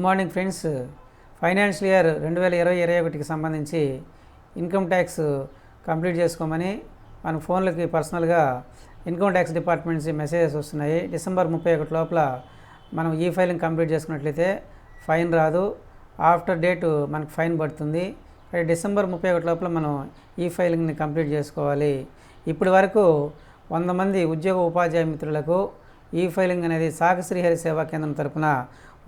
Morning friends. Financial year 2020-21కి సంబంధించి income tax complete చేసుకోమని మన ఫోన్లకి పర్సనల్గా ఇన్కమ్ ట్యాక్స్ డిపార్ట్మెంట్ నుంచి మెసేజెస్ వస్తున్నాయి. డిసెంబర్ 31 లోపల మనం ఈ ఫైలింగ్ కంప్లీట్ చేసుకున్నట్లయితే ఫైన్ రాదు, ఆఫ్టర్ డేట్ మనకు ఫైన్ పడుతుంది. డిసెంబర్ 31 లోపల మనం ఈ ఫైలింగ్ని కంప్లీట్ చేసుకోవాలి. ఇప్పటి వరకు 100 మంది ఉద్యోగ ఉపాధ్యాయ మిత్రులకు ఈ ఫైలింగ్ అనేది సాగ శ్రీహరి సేవా కేంద్రం తరపున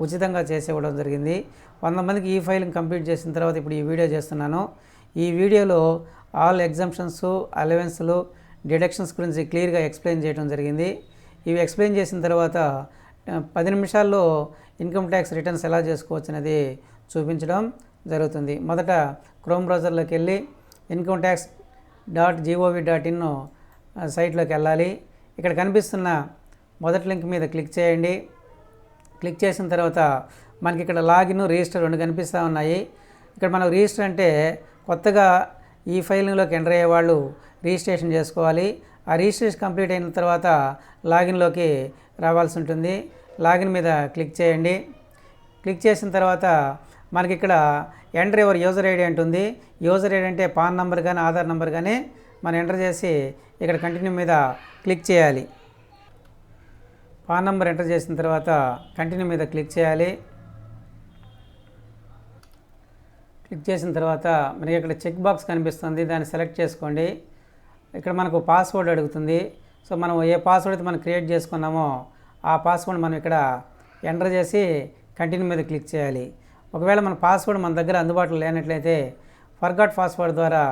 ఉచితంగా చేసేవ్వడం జరిగింది. 100 మందికి ఈ ఫైలింగ్ కంప్లీట్ చేసిన తర్వాత ఇప్పుడు ఈ వీడియో చేస్తున్నాను. ఈ వీడియోలో ఆల్ ఎగ్జామ్షన్స్, అలవెన్స్లు, డిడక్షన్స్ గురించి క్లియర్గా ఎక్స్ప్లెయిన్ చేయడం జరిగింది. ఇవి ఎక్స్ప్లెయిన్ చేసిన తర్వాత 10 నిమిషాల్లో ఇన్కమ్ ట్యాక్స్ రిటర్న్స్ ఎలా చేసుకోవచ్చు అనేది చూపించడం జరుగుతుంది. మొదట క్రోమ్ బ్రౌజర్లోకి వెళ్ళి incometax.gov.in సైట్లోకి వెళ్ళాలి. ఇక్కడ కనిపిస్తున్న మొదటి లింక్ మీద క్లిక్ చేయండి. క్లిక్ చేసిన తర్వాత మనకి ఇక్కడ లాగిన్, రిజిస్టర్ 2 కనిపిస్తూ ఉన్నాయి. ఇక్కడ మనం రిజిస్టర్ అంటే కొత్తగా ఈ ఫైలింగ్లోకి ఎంటర్ అయ్యే వాళ్ళు రిజిస్ట్రేషన్ చేసుకోవాలి. ఆ రిజిస్ట్రేషన్ కంప్లీట్ అయిన తర్వాత లాగిన్లోకి రావాల్సి ఉంటుంది. లాగిన్ మీద క్లిక్ చేయండి. క్లిక్ చేసిన తర్వాత మనకి ఇక్కడ ఎంటర్ యువర్ యూజర్ ఐడి అంటుంది. యూజర్ ఐడి అంటే పాన్ నెంబర్ కానీ ఆధార్ నెంబర్ కానీ మనం ఎంటర్ చేసి ఇక్కడ కంటిన్యూ మీద క్లిక్ చేయాలి. పాన్ నెంబర్ ఎంటర్ చేసిన తర్వాత కంటిన్యూ మీద క్లిక్ చేయాలి. క్లిక్ చేసిన తర్వాత మనకి ఇక్కడ చెక్ బాక్స్ కనిపిస్తుంది, దాన్ని సెలెక్ట్ చేసుకోండి. ఇక్కడ మనకు పాస్వర్డ్ అడుగుతుంది. సో మనం ఏ పాస్వర్డ్ అయితే మనం క్రియేట్ చేసుకున్నామో ఆ పాస్వర్డ్ మనం ఇక్కడ ఎంటర్ చేసి కంటిన్యూ మీద క్లిక్ చేయాలి. ఒకవేళ మన పాస్వర్డ్ మన దగ్గర అందుబాటులో లేనట్లయితే ఫర్గాట్ పాస్వర్డ్ ద్వారా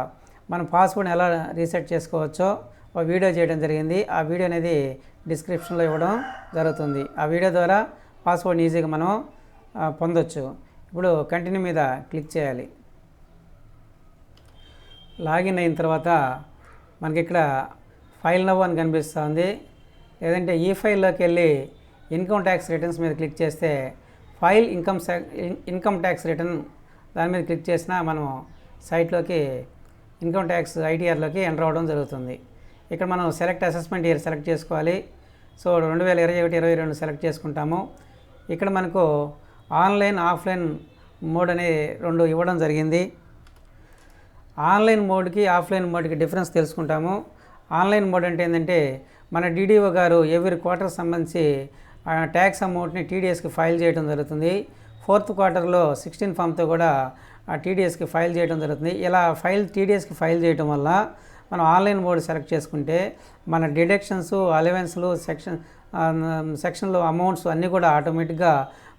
మన పాస్వర్డ్ని ఎలా రీసెట్ చేసుకోవచ్చో ఒక వీడియో చేయడం జరిగింది. ఆ వీడియో అనేది డిస్క్రిప్షన్లో ఇవ్వడం జరుగుతుంది. ఆ వీడియో ద్వారా పాస్వర్డ్ ఈజీగా మనం పొందొచ్చు. ఇప్పుడు కంటిన్యూ మీద క్లిక్ చేయాలి. లాగిన్ అయిన తర్వాత మనకి ఇక్కడ ఫైల్ నవ్ అని కనిపిస్తుంది. లేదంటే ఈ ఫైల్లోకి వెళ్ళి ఇన్కమ్ ట్యాక్స్ రిటర్న్స్ మీద క్లిక్ చేస్తే ఫైల్ ఇన్కమ్ ట్యాక్స్ రిటర్న్ దాని మీద క్లిక్ చేసినా మనం సైట్లోకి ఇన్కమ్ ట్యాక్స్ ఐటీఆర్లోకి ఎంటర్ అవ్వడం జరుగుతుంది. ఇక్కడ మనం సెలెక్ట్ అసెస్మెంట్ ఇయర్ సెలెక్ట్ చేసుకోవాలి. సో 2021-22 సెలెక్ట్ చేసుకుంటాము. ఇక్కడ మనకు ఆన్లైన్, ఆఫ్లైన్ మోడ్ అనే 2 ఇవ్వడం జరిగింది. ఆన్లైన్ మోడ్కి, ఆఫ్లైన్ మోడ్కి డిఫరెన్స్ తెలుసుకుంటాము. ఆన్లైన్ మోడ్ అంటే ఏంటంటే మన డీడీఓ గారు ఎవ్రీ క్వార్టర్ సంబంధించి ట్యాక్స్ అమౌంట్ని టీడీఎస్కి ఫైల్ చేయడం జరుగుతుంది. 4th క్వార్టర్లో 16 ఫామ్తో కూడా ఆ టీడీఎస్కి ఫైల్ చేయడం జరుగుతుంది. ఇలా టీడీఎస్కి ఫైల్ చేయడం వల్ల మనం ఆన్లైన్ మోడ్ సెలెక్ట్ చేసుకుంటే మన డిడక్షన్స్, అలవెన్స్లు, సెక్షన్లు అమౌంట్స్ అన్నీ కూడా ఆటోమేటిక్గా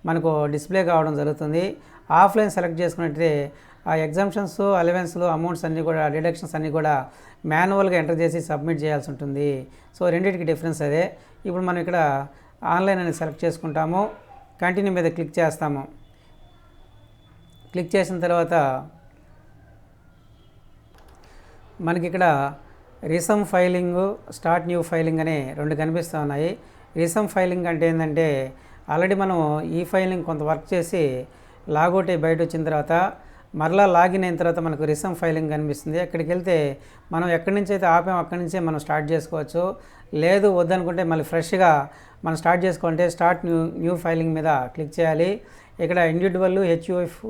మనకు డిస్ప్లే కావడం జరుగుతుంది. ఆఫ్లైన్ సెలెక్ట్ చేసుకున్నట్టే ఆ ఎగ్జామ్షన్స్, అలవెన్స్లు, అమౌంట్స్ అన్నీ కూడా, డిడక్షన్స్ అన్నీ కూడా మాన్యువల్గా ఎంటర్ చేసి సబ్మిట్ చేయాల్సి ఉంటుంది. సో రెండింటికి డిఫరెన్స్ అదే. ఇప్పుడు మనం ఇక్కడ ఆన్లైన్ అని సెలెక్ట్ చేసుకుంటాము. కంటిన్యూ మీద క్లిక్ చేస్తాము. క్లిక్ చేసిన తర్వాత మనకి ఇక్కడ రిసమ్ ఫైలింగ్, స్టార్ట్ న్యూ ఫైలింగ్ అనే 2 కనిపిస్తూ ఉన్నాయి. రిసమ్ ఫైలింగ్ అంటే ఏంటంటే ఆల్రెడీ మనం ఈ ఫైలింగ్ కొంత వర్క్ చేసి లాగౌట్ అయ్యి బయట వచ్చిన తర్వాత మరలా లాగిన్ అయిన తర్వాత మనకు రిసమ్ ఫైలింగ్ కనిపిస్తుంది. అక్కడికి వెళ్తే మనం ఎక్కడి నుంచి అయితే ఆపాము అక్కడి నుంచే మనం స్టార్ట్ చేసుకోవచ్చు. లేదు వద్దనుకుంటే మళ్ళీ ఫ్రెష్గా మనం స్టార్ట్ చేసుకోవాలంటే స్టార్ట్ న్యూ ఫైలింగ్ మీద క్లిక్ చేయాలి. ఇక్కడ ఇండివిజువల్, హెచ్యుఎఫ్,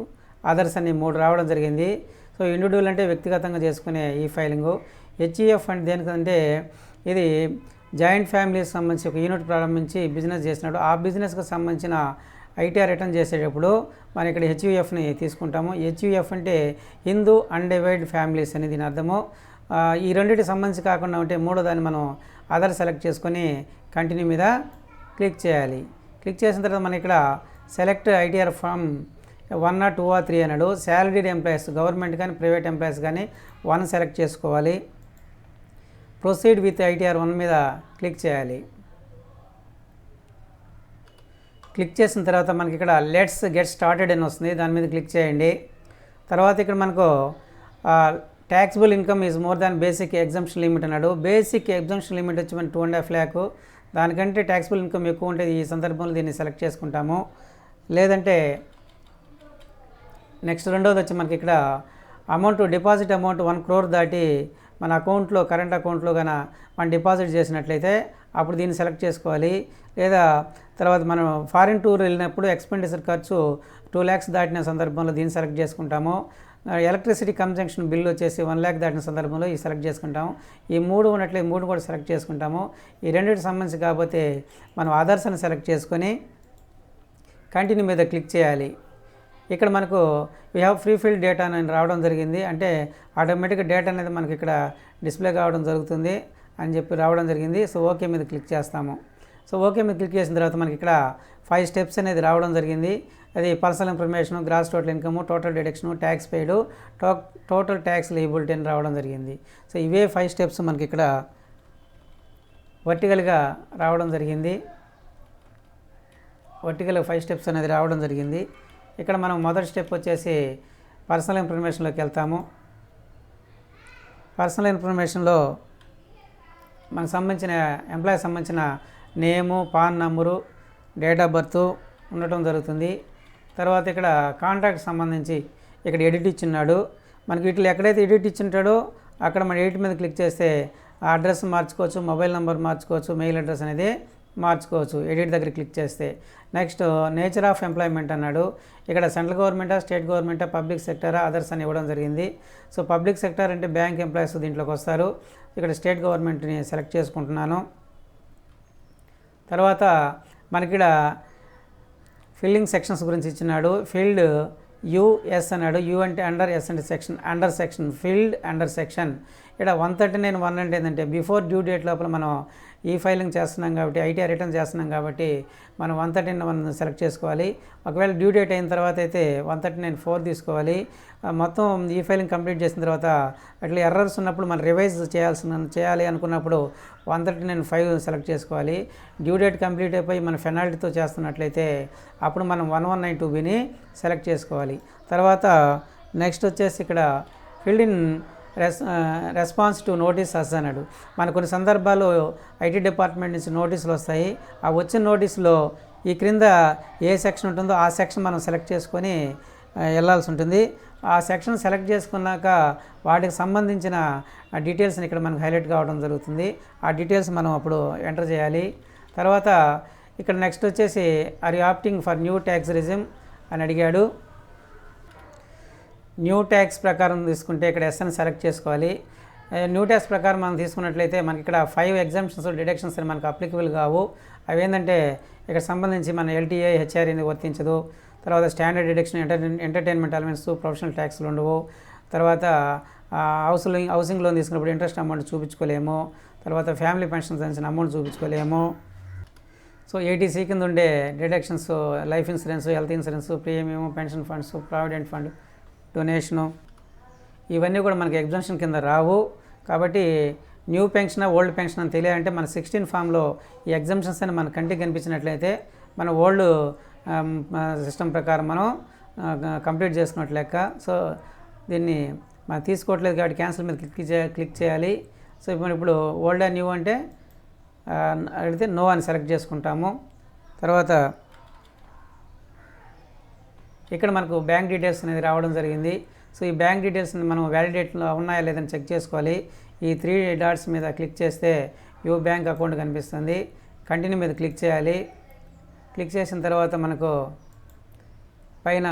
అదర్స్ అని 3 రావడం జరిగింది. సో ఇండివిజువల్ అంటే వ్యక్తిగతంగా చేసుకునే ఈ ఫైలింగు. హెచ్యుఎఫ్ అంటే దేనికంటే ఇది జాయింట్ ఫ్యామిలీకి సంబంధించి ఒక యూనిట్ ప్రారంభించి బిజినెస్ చేసినాడు. ఆ బిజినెస్కి సంబంధించిన ఐటీఆర్ రిటర్న్ చేసేటప్పుడు మనం ఇక్కడ హెచ్యుఎఫ్ని తీసుకుంటాము. హెచ్యుఎఫ్ అంటే హిందూ అన్డివైడ్ ఫ్యామిలీస్ అని దీని అర్థము. ఈ రెండింటికి సంబంధించి కాకుండా ఉంటే మూడో దాన్ని మనం అదర్ సెలెక్ట్ చేసుకొని కంటిన్యూ మీద క్లిక్ చేయాలి. క్లిక్ చేసిన తర్వాత మనం ఇక్కడ select ITR from 1 or 2 or 3 అన్నాడు. శాలరీడ్ ఎంప్లాయీస్, గవర్నమెంట్ కానీ ప్రైవేట్ ఎంప్లాయీస్ కానీ 1 సెలెక్ట్ చేసుకోవాలి. ప్రొసీడ్ విత్ ఐటీఆర్ 1 మీద క్లిక్ చేయాలి. క్లిక్ చేసిన తర్వాత మనకి ఇక్కడ లెట్స్ గెట్ స్టార్టెడ్ అని వస్తుంది, దాని మీద క్లిక్ చేయండి. తర్వాత ఇక్కడ మనకు taxable income is more than basic exemption limit అన్నాడు. బేసిక్ ఎగ్జామ్షన్ లిమిట్ వచ్చి మన 2.5 lakh. దానికంటే ట్యాక్సిబుల్ ఇన్కమ్ ఎక్కువ ఉంటుంది. ఈ సందర్భంలో దీన్ని సెలెక్ట్ చేసుకుంటాము. లేదంటే నెక్స్ట్ రెండోది వచ్చి మనకి ఇక్కడ అమౌంట్, డిపాజిట్ అమౌంట్ 1 crore దాటి మన అకౌంట్లో, కరెంట్ అకౌంట్లో కన్నా మనం డిపాజిట్ చేసినట్లయితే అప్పుడు దీన్ని సెలెక్ట్ చేసుకోవాలి. లేదా తర్వాత మనం ఫారిన్ టూర్ వెళ్ళినప్పుడు ఎక్స్పెండిచర్ ఖర్చు 2 lakhs దాటిన సందర్భంలో దీన్ని సెలెక్ట్ చేసుకుంటాము. ఎలక్ట్రిసిటీ కన్జంక్షన్ బిల్ వచ్చేసి 1 lakh దాటిన సందర్భంలో ఈ సెలెక్ట్ చేసుకుంటాము. ఈ 3 ఉన్నట్లే 3 కూడా సెలెక్ట్ చేసుకుంటాము. ఈ రెండింటికి సంబంధించి కాకపోతే మనం అదర్స్ అని సెలెక్ట్ చేసుకొని కంటిన్యూ మీద క్లిక్ చేయాలి. ఇక్కడ మనకు we have free field data అని రావడం జరిగింది. అంటే ఆటోమేటిక్గా డేటా అనేది మనకి ఇక్కడ డిస్ప్లే కావడం జరుగుతుంది అని చెప్పి రావడం జరిగింది. సో ఓకే మీద క్లిక్ చేస్తాము. సో ఓకే మీద క్లిక్ చేసిన తర్వాత మనకి ఇక్కడ 5 steps అనేది రావడం జరిగింది. అది personal information, gross total income, total deduction, tax paid, total tax liability అని రావడం జరిగింది. సో ఇవే 5 steps మనకి ఇక్కడ వర్టికల్గా రావడం జరిగింది. వర్టికల్గా 5 steps అనేది రావడం జరిగింది. ఇక్కడ మనం మొదటి స్టెప్ వచ్చేసి పర్సనల్ ఇన్ఫర్మేషన్లోకి వెళ్తాము. పర్సనల్ ఇన్ఫర్మేషన్లో మనకు సంబంధించిన ఎంప్లాయీ సంబంధించిన name, PAN number, date of birth ఉండటం జరుగుతుంది. తర్వాత ఇక్కడ కాంటాక్ట్ సంబంధించి ఇక్కడ ఎడిట్ ఇచ్చిన్నాడు. మనకి వీటిలో ఎక్కడైతే ఎడిట్ ఇచ్చింటాడో అక్కడ మనం ఎడిట్ మీద క్లిక్ చేస్తే ఆ అడ్రస్ మార్చుకోవచ్చు, మొబైల్ నెంబర్ మార్చుకోవచ్చు, మెయిల్ అడ్రస్ అనేది మార్చుకోవచ్చు ఎడిట్ దగ్గర క్లిక్ చేస్తే. నెక్స్ట్ నేచర్ ఆఫ్ ఎంప్లాయ్మెంట్ అన్నాడు. ఇక్కడ సెంట్రల్ గవర్నమెంటా, స్టేట్ గవర్నమెంటా, పబ్లిక్ సెక్టరా, అదర్స్ అని ఇవ్వడం జరిగింది. సో పబ్లిక్ సెక్టర్ అంటే బ్యాంక్ ఎంప్లాయీస్ దీంట్లోకి వస్తారు. ఇక్కడ స్టేట్ గవర్నమెంట్ని సెలెక్ట్ చేసుకుంటున్నాను. తర్వాత మనకిక్కడ ఫిల్లింగ్ సెక్షన్స్ గురించి ఇచ్చినాడు. ఫీల్డ్ యుఎస్ అన్నాడు. యు అంటే అండర్, ఎస్ అంటే section, under section, field under section. ఇక్కడ 139(1) అంటే ఏంటంటే బిఫోర్ డ్యూ డేట్ లోపల మనం ఈ ఫైలింగ్ చేస్తున్నాం కాబట్టి, ఐటీఆర్ రిటర్న్ చేస్తున్నాం కాబట్టి మనం 139(1) సెలెక్ట్ చేసుకోవాలి. ఒకవేళ డ్యూ డేట్ అయిన తర్వాత అయితే 139(4) తీసుకోవాలి. మొత్తం ఈ ఫైలింగ్ కంప్లీట్ చేసిన తర్వాత అట్లా ఎర్రర్స్ ఉన్నప్పుడు మనం రివైజ్ చేయాలి అనుకున్నప్పుడు 139(5) సెలెక్ట్ చేసుకోవాలి. డ్యూ డేట్ కంప్లీట్ అయిపోయి మన పెనాల్టీతో చేస్తున్నట్లయితే అప్పుడు మనం 1192(b)ని సెలెక్ట్ చేసుకోవాలి. తర్వాత నెక్స్ట్ వచ్చేసి ఇక్కడ filed in response to notice us అన్నాడు. మన కొన్ని సందర్భాల్లో ఐటీ డిపార్ట్మెంట్ నుంచి నోటీసులు వస్తాయి. ఆ వచ్చిన నోటీసులో ఈ క్రింద ఏ సెక్షన్ ఉంటుందో ఆ సెక్షన్ మనం సెలెక్ట్ చేసుకొని వెళ్ళాల్సి ఉంటుంది. ఆ సెక్షన్ సెలెక్ట్ చేసుకున్నాక వాటికి సంబంధించిన డీటెయిల్స్ని ఇక్కడ మనకు హైలైట్ కావడం జరుగుతుంది. ఆ డీటెయిల్స్ మనం అప్పుడు ఎంటర్ చేయాలి. తర్వాత ఇక్కడ నెక్స్ట్ వచ్చేసి are you opting for new tax regime అని అడిగాడు. న్యూ ట్యాక్స్ ప్రకారం తీసుకుంటే ఇక్కడ ఎస్ఎన్ సెలెక్ట్ చేసుకోవాలి. న్యూ ట్యాక్స్ ప్రకారం మనం తీసుకున్నట్లయితే మనకి ఇక్కడ 5 ఎగ్జామ్షన్స్, డిడక్షన్స్ అని మనకు అప్లికబుల్ కావు. అవి ఏంటంటే ఇక్కడ సంబంధించి మన ఎల్టీఐ, హెచ్ఆర్ అనేది వర్తించదు. తర్వాత standard deduction, entertainment allowance, professional ట్యాక్స్లు ఉండవు. తర్వాత హౌసింగ్ లోన్ తీసుకున్నప్పుడు ఇంట్రెస్ట్ అమౌంట్ చూపించుకోలేము. తర్వాత ఫ్యామిలీ పెన్షన్ సంబంధించిన అమౌంట్ చూపించుకోలేము. సో 80C కింద ఉండే deductions life insurance, health insurance, premium, pension funds, provident fund, donation ఇవన్నీ కూడా మనకి ఎగ్జామ్షన్ కింద రావు. కాబట్టి న్యూ పెన్షన్, ఓల్డ్ పెన్షన్ అని తెలియాలంటే మన 16 ఫామ్లో ఈ ఎగ్జామ్షన్స్ అని మన కంటికి కనిపించినట్లయితే మన ఓల్డ్ సిస్టమ్ ప్రకారం మనం కంప్లీట్ చేసుకున్నట్లు లెక్క. సో దీన్ని మనం తీసుకోవట్లేదు కాబట్టి క్యాన్సిల్ మీద క్లిక్ చేయాలి. సో ఇప్పుడు ఓల్డ్ అండ్ న్యూ అంటే అడిగితే నో అని సెలెక్ట్ చేసుకుంటాము. తర్వాత ఇక్కడ మనకు బ్యాంక్ డీటెయిల్స్ అనేది రావడం జరిగింది. సో ఈ బ్యాంక్ డీటెయిల్స్ని మనం వ్యాలిడేట్లో ఉన్నాయా లేదని చెక్ చేసుకోవాలి. ఈ 3 డాట్స్ మీద క్లిక్ చేస్తే యూ బ్యాంక్ అకౌంట్ కనిపిస్తుంది. కంటిన్యూ మీద క్లిక్ చేయాలి. క్లిక్ చేసిన తర్వాత మనకు పైన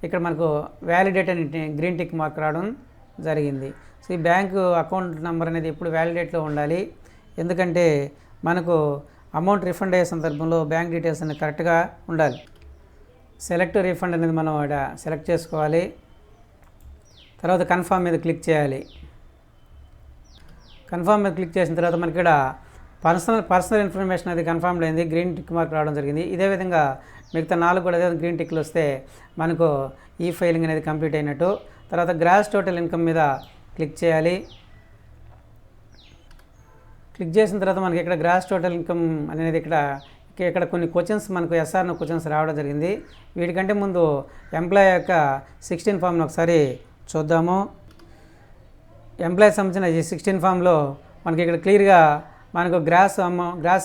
ఇక్కడ మనకు వ్యాలిడేట్ అని గ్రీన్ టిక్ మార్క్ రావడం జరిగింది. సో ఈ బ్యాంకు అకౌంట్ నెంబర్ అనేది ఎప్పుడు వ్యాలిడేట్లో ఉండాలి. ఎందుకంటే మనకు అమౌంట్ రిఫండ్ అయ్యే సందర్భంలో బ్యాంక్ డీటెయిల్స్ అనేది కరెక్ట్గా ఉండాలి. సెలెక్ట్ రీఫండ్ అనేది మనం ఇక్కడ సెలెక్ట్ చేసుకోవాలి. తర్వాత కన్ఫర్మ్ మీద క్లిక్ చేయాలి. కన్ఫర్మ్ మీద క్లిక్ చేసిన తర్వాత మనకి ఇక్కడ పర్సనల్ ఇన్ఫర్మేషన్ అది కన్ఫర్మ్డ్ అయింది, గ్రీన్ టిక్ మార్క్ రావడం జరిగింది. ఇదే విధంగా మిగతా 4 కూడా అదే గ్రీన్ టిక్లు వస్తే మనకు ఈ ఫైలింగ్ అనేది కంప్లీట్ అయినట్టు. తర్వాత గ్రాస్ టోటల్ ఇన్కమ్ మీద క్లిక్ చేయాలి. క్లిక్ చేసిన తర్వాత మనకి ఇక్కడ గ్రాస్ టోటల్ ఇన్కమ్ అనేది ఇక్కడ కొన్ని క్వశ్చన్స్ మనకు ఎస్ఆర్ను క్వశ్చన్స్ రావడం జరిగింది. వీటికంటే ముందు ఎంప్లాయ్ యొక్క 16 ఫామ్ను ఒకసారి చూద్దాము. ఎంప్లాయ్ సంబంధించిన ఈ 16 ఫామ్లో మనకి ఇక్కడ క్లియర్గా మనకు గ్రాస్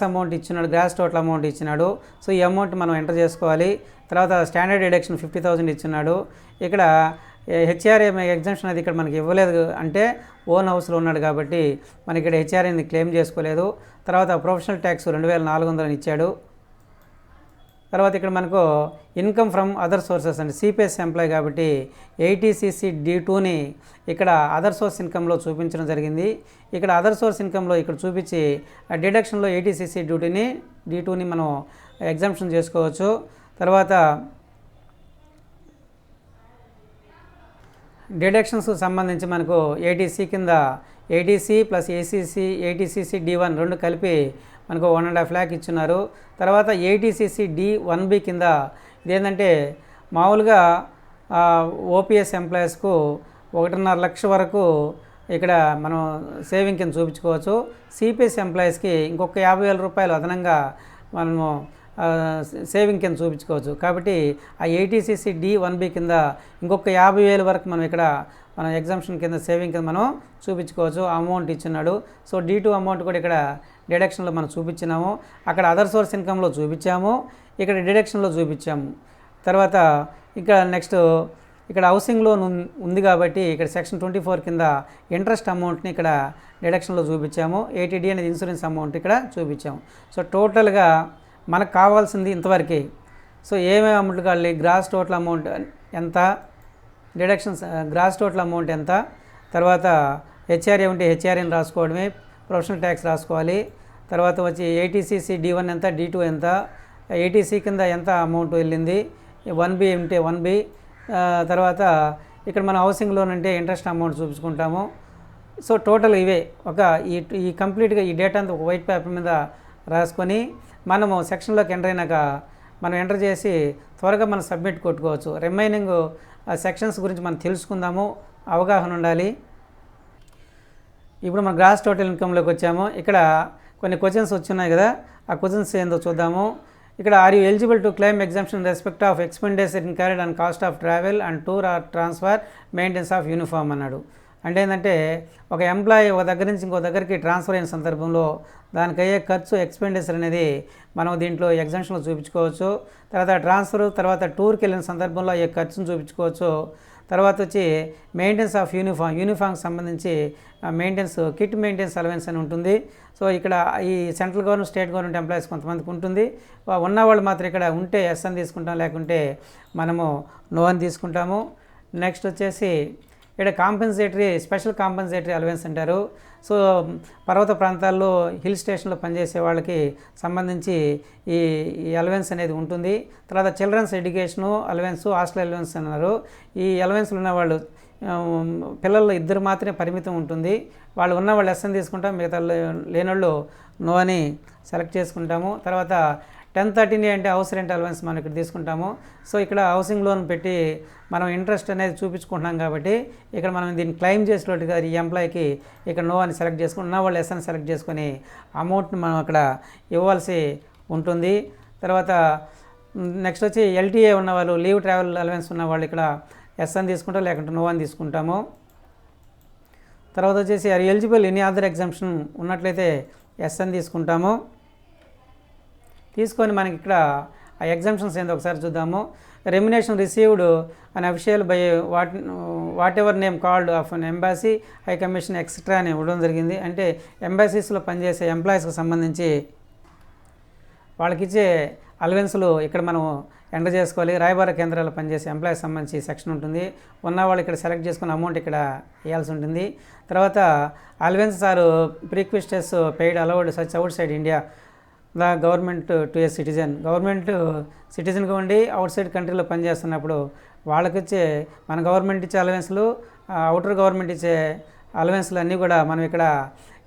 అమౌంట్ ఇచ్చినాడు, గ్రాస్ టోటల్ అమౌంట్ ఇచ్చినాడు. సో ఈ అమౌంట్ మనం ఎంటర్ చేసుకోవాలి. తర్వాత స్టాండర్డ్ డిడక్షన్ 50,000 ఇచ్చినాడు. ఇక్కడ హెచ్ఆర్ఏ ఎగ్జామ్షన్ అది ఇక్కడ మనకి ఇవ్వలేదు అంటే ఓన్ హౌస్లో ఉన్నాడు కాబట్టి మనకి ఇక్కడ హెచ్ఆర్ఏని క్లెయిమ్ చేసుకోలేదు. తర్వాత ప్రొఫెషనల్ ట్యాక్స్ 2400 ఇచ్చాడు. తర్వాత ఇక్కడ మనకు ఇన్కమ్ ఫ్రమ్ అదర్ సోర్సెస్ అండి, సిపిఎస్ ఎంప్లాయ్ కాబట్టి 80cc D2ని ఇక్కడ అదర్ సోర్స్ ఇన్కంలో చూపించడం జరిగింది. ఇక్కడ అదర్ సోర్స్ ఇన్కంలో ఇక్కడ చూపించి డిడక్షన్లో 80cc D2ని మనం ఎగ్జామ్షన్ చేసుకోవచ్చు. తర్వాత డిడక్షన్స్ సంబంధించి మనకు 80C కింద 80C plus ACC 80cc D1 రెండు కలిపి మనకు 1.5 lakh ఇచ్చున్నారు. తర్వాత 80cc D1B కింద ఇదేంటంటే మామూలుగా ఓపీఎస్ ఎంప్లాయీస్కు 1.5 లక్ష వరకు ఇక్కడ మనం సేవింగ్ కింద చూపించుకోవచ్చు. సిపిఎస్ ఎంప్లాయీస్కి ఇంకొక 50,000 రూపాయలు అదనంగా మనము సేవింగ్ కింద చూపించుకోవచ్చు. కాబట్టి ఆ 80cc D1B కింద ఇంకొక 50,000 వరకు మనం ఇక్కడ మనం ఎగ్జామ్షన్ కింద సేవింగ్ కింద మనం చూపించుకోవచ్చు. అమౌంట్ ఇచ్చినాడు. సో D2 అమౌంట్ కూడా ఇక్కడ డిడక్షన్లో మనం చూపించినాము. అక్కడ అదర్ సోర్స్ ఇన్కంలో చూపించాము, ఇక్కడ డిడక్షన్లో చూపించాము. తర్వాత ఇక్కడ నెక్స్ట్ ఇక్కడ హౌసింగ్ లోన్ ఉంది కాబట్టి ఇక్కడ సెక్షన్ 24 కింద ఇంట్రెస్ట్ అమౌంట్ని ఇక్కడ డిడక్షన్లో చూపించాము. 80D అనేది ఇన్సూరెన్స్ అమౌంట్ ఇక్కడ చూపించాము. సో టోటల్గా మనకు కావాల్సింది ఇంతవరకే. సో ఏమేమి అమౌంట్ కావాలి, గ్రాస్ టోటల్ అమౌంట్ ఎంత, డిడక్షన్స్ గ్రాస్ టోటల్ అమౌంట్ ఎంత, తర్వాత హెచ్ఆర్ఏ ఉంటే హెచ్ఆర్ఏని రాసుకోవడమే, ప్రొఫెషనల్ ట్యాక్స్ రాసుకోవాలి. తర్వాత వచ్చి 80cc D1 ఎంత, D2 ఎంత, 80C కింద ఎంత అమౌంట్ వెళ్ళింది, 1B ఉంటే 1B. తర్వాత ఇక్కడ మన హౌసింగ్ లోన్ అంటే ఇంట్రెస్ట్ అమౌంట్ చూపించుకుంటాము. సో టోటల్ ఇవే ఒక ఈ కంప్లీట్గా ఈ డేటా అంతా ఒక వైట్ పేపర్ మీద రాసుకొని మనము సెక్షన్లోకి ఎంటర్ అయినాక మనం ఎంటర్ చేసి త్వరగా మనం సబ్మిట్ కొట్టుకోవచ్చు. రిమైనింగ్ సెక్షన్స్ గురించి మనం తెలుసుకుందాము, అవగాహన ఉండాలి. ఇప్పుడు మనం గ్రాస్ టోటల్ ఇన్కమ్లోకి వచ్చాము. ఇక్కడ కొన్ని క్వశ్చన్స్ వచ్చున్నాయి కదా, ఆ క్వశ్చన్స్ ఏందో చూద్దాము. ఇక్కడ are you eligible to claim exemption respect of expenditure incurred and cost of travel and tour or transfer maintenance of uniform అన్నాడు. అంటే ఏంటంటే ఒక ఎంప్లాయీ ఒక దగ్గర నుంచి ఇంకో దగ్గరికి ట్రాన్స్ఫర్ అయిన సందర్భంలో దానికి అయ్యే ఖర్చు ఎక్స్పెండిచర్ అనేది మనం దీంట్లో ఎగ్జామ్షన్లో చూపించుకోవచ్చు. తర్వాత ట్రాన్స్ఫర్ తర్వాత టూర్కి వెళ్ళిన సందర్భంలో అయ్యే ఖర్చును చూపించుకోవచ్చు. తర్వాత వచ్చి మెయింటెనెన్స్ ఆఫ్ యూనిఫామ్కి సంబంధించి మెయింటెనెన్స్ కిట్ మెయింటెనెన్స్ అలవెన్స్ అని ఉంటుంది. సో ఇక్కడ ఈ central government state government employees కొంతమందికి ఉంటుంది, ఉన్నవాళ్ళు మాత్రం ఇక్కడ ఉంటే ఎస్ అని తీసుకుంటాం, లేకుంటే మనము నో అని తీసుకుంటాము. నెక్స్ట్ వచ్చేసి ఇక్కడ స్పెషల్ కాంపెన్సేటరీ అలవెన్స్ అంటారు. సో పర్వత ప్రాంతాల్లో హిల్ స్టేషన్లో పనిచేసే వాళ్ళకి సంబంధించి ఈ అలవెన్స్ అనేది ఉంటుంది. తర్వాత children's education allowance, hostel allowance అన్నారు. ఈ అలవెన్స్లు ఉన్నవాళ్ళు పిల్లలు 2 మాత్రమే పరిమితం ఉంటుంది. వాళ్ళు ఉన్నవాళ్ళు ఎస్ అని తీసుకుంటాం, మిగతా లేనోళ్ళు నో అని సెలెక్ట్ చేసుకుంటాము. తర్వాత 1013A అంటే హౌస్ రెంట్ అలవెన్స్ మనం ఇక్కడ తీసుకుంటాము. సో ఇక్కడ హౌసింగ్ లోన్ పెట్టి మనం ఇంట్రెస్ట్ అనేది చూపించుకుంటున్నాం కాబట్టి ఇక్కడ మనం దీన్ని క్లెయిమ్ చేసినట్టుగా ఈ ఎంప్లాయీకి ఇక్కడ నో అని సెలెక్ట్ చేసుకుని ఉన్న వాళ్ళు ఎస్ అని సెలెక్ట్ చేసుకొని అమౌంట్ని మనం అక్కడ ఇవ్వాల్సి ఉంటుంది. తర్వాత నెక్స్ట్ వచ్చి LTA ఉన్నవాళ్ళు లీవ్ ట్రావెల్ అలవెన్స్ ఉన్నవాళ్ళు ఇక్కడ ఎస్ అని తీసుకుంటాం, లేకుంటే నో అని తీసుకుంటాము. తర్వాత వచ్చేసి are eligible any other exemption ఉన్నట్లయితే ఎస్ అని తీసుకుంటాము. తీసుకొని మనకి ఇక్కడ ఆ ఎగ్జామ్షన్స్ ఏందో ఒకసారి చూద్దాము. Remuneration received an official by what ever name called of an embassy, high commission etcetera అని ఇవ్వడం జరిగింది. అంటే ఎంబాసీస్లో పనిచేసే ఎంప్లాయీస్కి సంబంధించి వాళ్ళకిచ్చే అలవెన్స్లు ఇక్కడ మనం ఎంటర్ చేసుకోవాలి. రాయబార కేంద్రాల్లో పనిచేసే ఎంప్లాయీస్ సంబంధించి సెక్షన్ ఉంటుంది. ఉన్నవాళ్ళు ఇక్కడ సెలెక్ట్ చేసుకున్న అమౌంట్ ఇక్కడ వేయాల్సి ఉంటుంది. తర్వాత allowance or perquisites paid allowed such outside India the government to a citizen. Government సిటిజన్గా ఉండి అవుట్ సైడ్ కంట్రీలో పనిచేస్తున్నప్పుడు వాళ్ళకి వచ్చే మన గవర్నమెంట్ ఇచ్చే అలవెన్స్లు, అవుటర్ గవర్నమెంట్ ఇచ్చే అలవెన్స్లు అన్నీ కూడా మనం ఇక్కడ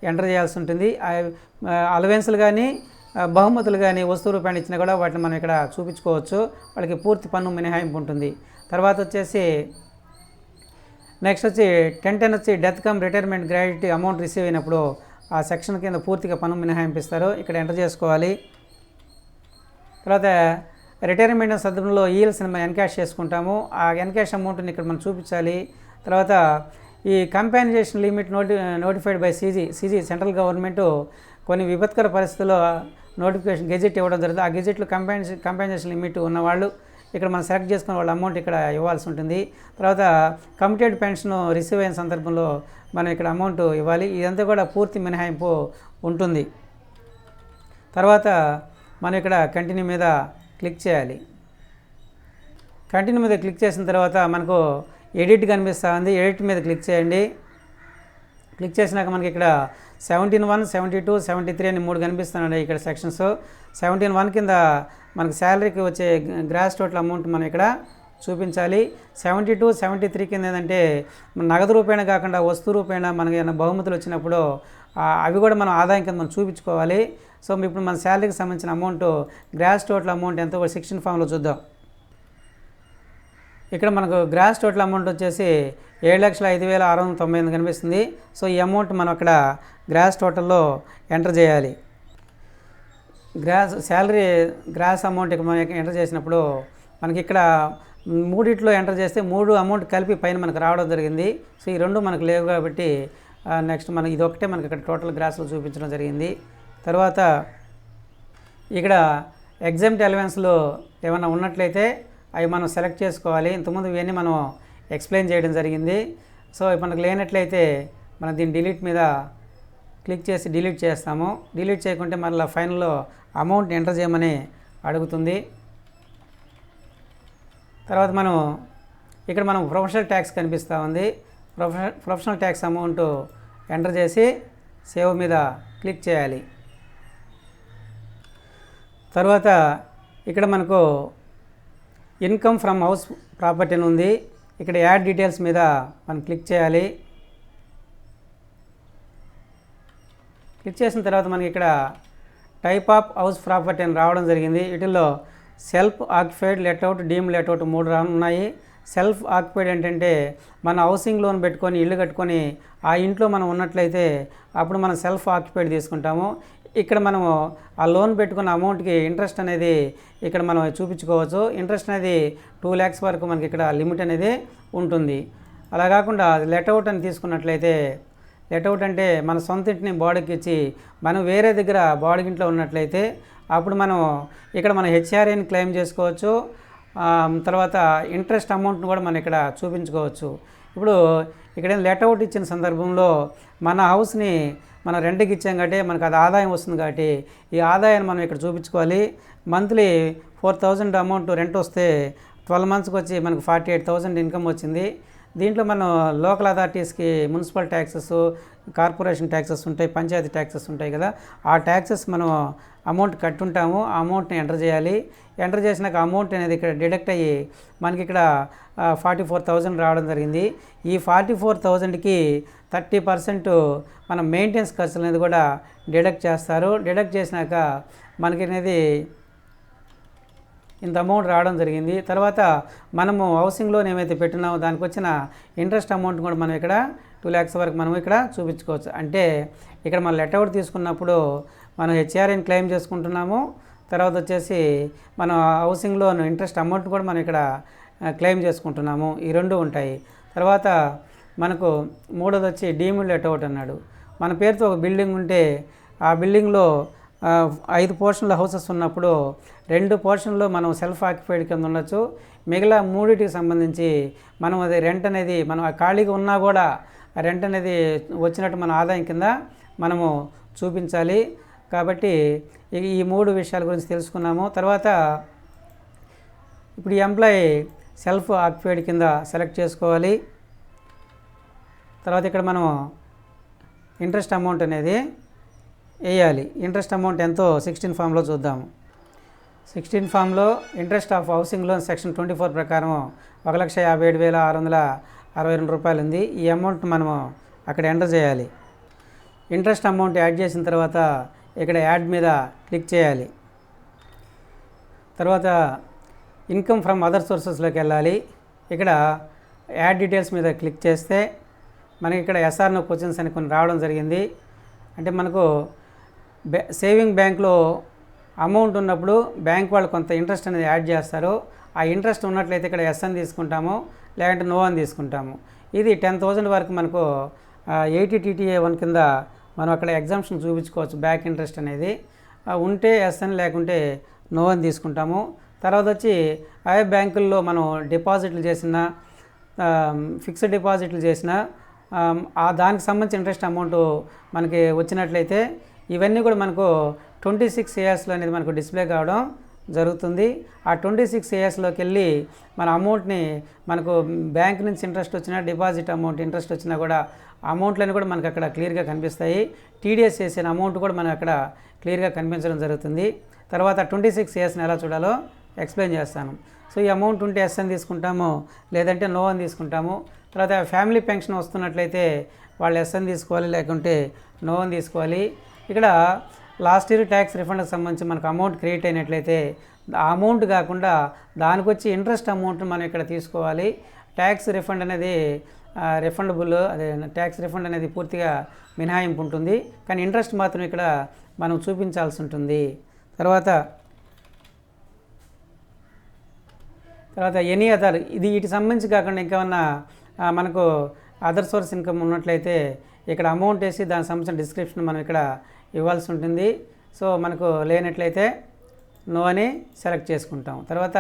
ఎంటర్ చేయాల్సి ఉంటుంది. అలవెన్స్లు కానీ బహుమతులు కానీ వస్తువు రూపాయలు ఇచ్చినా కూడా వాటిని మనం ఇక్కడ చూపించుకోవచ్చు. వాళ్ళకి పూర్తి పన్ను మినహాయింపు ఉంటుంది. తర్వాత వచ్చేసి నెక్స్ట్ వచ్చి 1010 వచ్చి death come retirement gratuity amount receive అయినప్పుడు ఆ సెక్షన్ కింద పూర్తిగా పన్ను మినహాయింపిస్తారు, ఇక్కడ ఎంటర్ చేసుకోవాలి. తర్వాత రిటైర్మెంట్ సందర్భంలో ఈఎల్స్ని మనం ఎన్కాష్ చేసుకుంటాము, ఆ ఎన్కాష్ అమౌంట్ని ఇక్కడ మనం చూపించాలి. తర్వాత ఈ compensation limit notified by CG central government కొన్ని విపత్కర పరిస్థితుల్లో నోటిఫికేషన్ గెజెట్ ఇవ్వడం జరుగుతుంది. ఆ గెజెట్లో కంపెన్సేషన్ లిమిట్ ఉన్నవాళ్ళు ఇక్కడ మనం సెలెక్ట్ చేసుకున్న వాళ్ళ అమౌంట్ ఇక్కడ ఇవ్వాల్సి ఉంటుంది. తర్వాత కమిటెడ్ పెన్షన్ రిసీవ్ అయిన సందర్భంలో మనం ఇక్కడ అమౌంట్ ఇవ్వాలి. ఇదంతా కూడా పూర్తి మినహాయింపు ఉంటుంది. తర్వాత మనం ఇక్కడ కంటిన్యూ మీద క్లిక్ చేయాలి. కంటిన్యూ మీద క్లిక్ చేసిన తర్వాత మనకు ఎడిట్ కనిపిస్తూ ఉంది. ఎడిట్ మీద క్లిక్ చేయండి. క్లిక్ చేసినాక మనకి ఇక్కడ 17(1), 72, 73 అని 3 కనిపిస్తున్నాయి ఇక్కడ సెక్షన్స్. 17(1) కింద మనకు శాలరీకి వచ్చే గ్రాస్ టోటల్ అమౌంట్ మనం ఇక్కడ చూపించాలి. 72, 73 కింద ఏంటంటే నగదు రూపేణ కాకుండా వస్తు రూపేణ మనకి ఏమైనా బహుమతులు వచ్చినప్పుడు అవి కూడా మనం ఆదాయం కింద మనం చూపించుకోవాలి. సో ఇప్పుడు మన శాలరీకి సంబంధించిన అమౌంట్ గ్రాస్ టోటల్ అమౌంట్ ఎంతో 16 ఫామ్లో చూద్దాం. ఇక్కడ మనకు గ్రాస్ టోటల్ అమౌంట్ వచ్చేసి 7,05,698 కనిపిస్తుంది. సో ఈ అమౌంట్ మనం అక్కడ గ్రాస్ టోటల్లో ఎంటర్ చేయాలి. శాలరీ గ్రాస్ అమౌంట్ ఇక్కడ మనం ఎంటర్ చేసినప్పుడు మనకి ఇక్కడ మూడిట్లో ఎంటర్ చేస్తే 3 అమౌంట్ కలిపి పైన మనకు రావడం జరిగింది. సో ఈ 2 మనకు లేవు కాబట్టి నెక్స్ట్ మనకి ఇది ఒకటే మనకి ఇక్కడ టోటల్ గ్రాస్లో చూపించడం జరిగింది. తర్వాత ఇక్కడ ఎగ్జామ్ట్ అలవెన్స్లో ఏమైనా ఉన్నట్లయితే అవి మనం సెలెక్ట్ చేసుకోవాలి. ఇంతకుముందు ఇవన్నీ మనం ఎక్స్ప్లెయిన్ చేయడం జరిగింది. సో మనకు లేనట్లయితే మనం దీన్ని డిలీట్ మీద క్లిక్ చేసి డిలీట్ చేస్తాము. డిలీట్ చేయకుంటే మళ్ళీ ఫైనల్లో అమౌంట్ ఎంటర్ చేయమని అడుగుతుంది. తర్వాత మనం ఇక్కడ మనం ప్రొఫెషనల్ ట్యాక్స్ కనిపిస్తూ ఉంది. ప్రొఫెషనల్ ట్యాక్స్ అమౌంట్ ఎంటర్ చేసి సేవ్ మీద క్లిక్ చేయాలి. తర్వాత ఇక్కడ మనకు ఇన్కమ్ ఫ్రమ్ హౌస్ ప్రాపర్టీ అని ఉంది. ఇక్కడ యాడ్ డీటెయిల్స్ మీద మనం క్లిక్ చేయాలి. క్లిక్ చేసిన తర్వాత మనకి ఇక్కడ టైప్ ఆఫ్ హౌస్ ప్రాపర్టీ అని రావడం జరిగింది. వీటిల్లో self occupied, let out, deem let out 3 ఉన్నాయి. సెల్ఫ్ ఆక్యుపైడ్ ఏంటంటే మన హౌసింగ్ లోన్ పెట్టుకొని ఇల్లు కట్టుకొని ఆ ఇంట్లో మనం ఉన్నట్లయితే అప్పుడు మనం సెల్ఫ్ ఆక్యుపైడ్ తీసుకుంటాము. ఇక్కడ మనము ఆ లోన్ పెట్టుకున్న అమౌంట్కి ఇంట్రెస్ట్ అనేది ఇక్కడ మనం చూపించుకోవచ్చు. ఇంట్రెస్ట్ అనేది 2 lakhs వరకు మనకి ఇక్కడ లిమిట్ అనేది ఉంటుంది. అలా కాకుండా లెట్అవుట్ అని తీసుకున్నట్లయితే లెట్అవుట్ అంటే మన సొంత ఇంటిని బాడీకి ఇచ్చి మనం వేరే దగ్గర బాడీకి ఇంట్లో ఉన్నట్లయితే అప్పుడు మనం ఇక్కడ మన హెచ్ఆర్ఏని క్లెయిమ్ చేసుకోవచ్చు. తర్వాత ఇంట్రెస్ట్ అమౌంట్ని కూడా మనం ఇక్కడ చూపించుకోవచ్చు. ఇప్పుడు ఇక్కడ లెట్అవుట్ ఇచ్చిన సందర్భంలో మన హౌస్ని మనం రెంట్కి ఇచ్చాం కాబట్టి మనకు అది ఆదాయం వస్తుంది కాబట్టి ఈ ఆదాయాన్ని మనం ఇక్కడ చూపించుకోవాలి. మంత్లీ 4,000 అమౌంట్ రెంట్ వస్తే 12 monthsకి వచ్చి మనకు 48,000 ఇన్కమ్ వచ్చింది. దీంట్లో మనం లోకల్ అథారిటీస్కి మున్సిపల్ ట్యాక్సెస్, కార్పొరేషన్ ట్యాక్సెస్ ఉంటాయి, పంచాయతీ ట్యాక్సెస్ ఉంటాయి కదా, ఆ ట్యాక్సెస్ మనం అమౌంట్ కట్టుంటాము. ఆ అమౌంట్ని ఎంటర్ చేయాలి. ఎంటర్ చేసినాక అమౌంట్ అనేది ఇక్కడ డిడక్ట్ అయ్యి మనకి ఇక్కడ 44,000 రావడం జరిగింది. ఈ 44,000కి 30% మన మెయింటెనెన్స్ ఖర్చులు అనేది కూడా డిడక్ట్ చేస్తారు. డిడక్ట్ చేసినాక మనకి అనేది ఇంత అమౌంట్ రావడం జరిగింది. తర్వాత మనము హౌసింగ్ లోన్ ఏమైతే పెట్టినామో దానికి వచ్చిన ఇంట్రెస్ట్ అమౌంట్ కూడా మనం ఇక్కడ 2 lakhs వరకు మనం ఇక్కడ చూపించుకోవచ్చు. అంటే ఇక్కడ మనం లెట్అవుట్ తీసుకున్నప్పుడు మనం హెచ్ఆర్ఏని క్లెయిమ్ చేసుకుంటున్నాము. తర్వాత వచ్చేసి మనం హౌసింగ్ లోన్ ఇంట్రెస్ట్ అమౌంట్ కూడా మనం ఇక్కడ క్లెయిమ్ చేసుకుంటున్నాము. ఈ 2 ఉంటాయి. తర్వాత మనకు మూడోది వచ్చి డీమ్డ్ లెట్అవుట్ అన్నాడు. మన పేరుతో ఒక బిల్డింగ్ ఉంటే ఆ బిల్డింగ్లో 5 పోర్షన్ల హౌసెస్ ఉన్నప్పుడు 2 పోర్షన్లో మనం సెల్ఫ్ ఆక్యుపైడ్ కింద ఉండొచ్చు. మిగిలిన 3టికి సంబంధించి మనం అది రెంట్ అనేది మనం ఖాళీగా ఉన్నా కూడా రెంట్ అనేది వచ్చినట్టు మన ఆదాయం కింద మనము చూపించాలి. కాబట్టి ఈ 3 విషయాల గురించి తెలుసుకున్నాము. తర్వాత ఇప్పుడు ఈ ఎంప్లాయీ సెల్ఫ్ ఆక్యుపైడ్ కింద సెలెక్ట్ చేసుకోవాలి. తర్వాత ఇక్కడ మనం ఇంట్రెస్ట్ అమౌంట్ అనేది వేయాలి. ఇంట్రెస్ట్ అమౌంట్ ఎంతో 16 ఫామ్లో చూద్దాము. 16 ఫామ్లో interest of housing loan section 24 ప్రకారం 1,57,662 రూపాయలు ఉంది. ఈ అమౌంట్ మనము అక్కడ ఎంటర్ చేయాలి. ఇంట్రెస్ట్ అమౌంట్ యాడ్ చేసిన తర్వాత ఇక్కడ యాడ్ మీద క్లిక్ చేయాలి. తర్వాత ఇన్కమ్ ఫ్రమ్ అదర్ సోర్సెస్లోకి వెళ్ళాలి. ఇక్కడ యాడ్ డీటెయిల్స్ మీద క్లిక్ చేస్తే మనకి ఇక్కడ ఎస్ఆర్నో క్వశ్చన్స్ అని కొన్ని రావడం జరిగింది. అంటే మనకు సేవింగ్ బ్యాంక్లో అమౌంట్ ఉన్నప్పుడు బ్యాంక్ వాళ్ళు కొంత ఇంట్రెస్ట్ అనేది యాడ్ చేస్తారు. ఆ ఇంట్రెస్ట్ ఉన్నట్లయితే ఇక్కడ ఎస్ అని తీసుకుంటాము, లేదంటే నో అని తీసుకుంటాము. ఇది 10,000 వరకు మనకు 80 TTA1 కింద మనం అక్కడ ఎగ్జామ్షన్ చూపించుకోవచ్చు. బ్యాక్ ఇంట్రెస్ట్ అనేది ఉంటే ఎస్ అని, లేకుంటే నో అని తీసుకుంటాము. తర్వాత వచ్చి ఆయా బ్యాంకుల్లో మనం డిపాజిట్లు చేసిన ఫిక్స్డ్ డిపాజిట్లు చేసిన దానికి సంబంధించిన ఇంట్రెస్ట్ అమౌంట్ మనకి వచ్చినట్లయితే ఇవన్నీ కూడా మనకు 26 ఇయర్స్లో అనేది మనకు డిస్ప్లే కావడం జరుగుతుంది. ఆ 26 ఇయర్స్లోకి వెళ్ళి మన అమౌంట్ని మనకు బ్యాంక్ నుంచి ఇంట్రెస్ట్ వచ్చినా డిపాజిట్ అమౌంట్ ఇంట్రెస్ట్ వచ్చినా కూడా అమౌంట్లన్నీ కూడా మనకు అక్కడ క్లియర్గా కనిపిస్తాయి. టీడీఎస్ చేసిన అమౌంట్ కూడా మనకు అక్కడ క్లియర్గా కనిపించడం జరుగుతుంది. తర్వాత 26 ఇయర్స్ని ఎలా చూడాలో ఎక్స్ప్లెయిన్ చేస్తాను. సో ఈ అమౌంట్ ఉంటే ఎస్ అని తీసుకుంటాము, లేదంటే నో అని తీసుకుంటాము. తర్వాత ఫ్యామిలీ పెన్షన్ వస్తున్నట్లయితే వాళ్ళు ఎస్ అని తీసుకోవాలి, లేకుంటే నో అని తీసుకోవాలి. ఇక్కడ లాస్ట్ ఇయర్ ట్యాక్స్ రిఫండ్కి సంబంధించి మనకు అమౌంట్ క్రియేట్ అయినట్లయితే ఆ అమౌంట్ కాకుండా దానికి వచ్చి ఇంట్రెస్ట్ అమౌంట్ మనం ఇక్కడ తీసుకోవాలి. ట్యాక్స్ రిఫండ్ అనేది రిఫండబుల్, అదే ట్యాక్స్ రిఫండ్ అనేది పూర్తిగా మినహాయింపు ఉంటుంది, కానీ ఇంట్రెస్ట్ మాత్రం ఇక్కడ మనం చూపించాల్సి ఉంటుంది. తర్వాత ఎనీ అదర్, ఇది వీటికి సంబంధించి కాకుండా ఇంకేమన్నా మనకు అదర్ సోర్స్ ఇన్కమ్ ఉన్నట్లయితే ఇక్కడ అమౌంట్ వేసి దానికి సంబంధించిన డిస్క్రిప్షన్ మనం ఇక్కడ ఇవ్వాల్సి ఉంటుంది. సో మనకు లేనట్లయితే నో అని సెలెక్ట్ చేసుకుంటాం. తర్వాత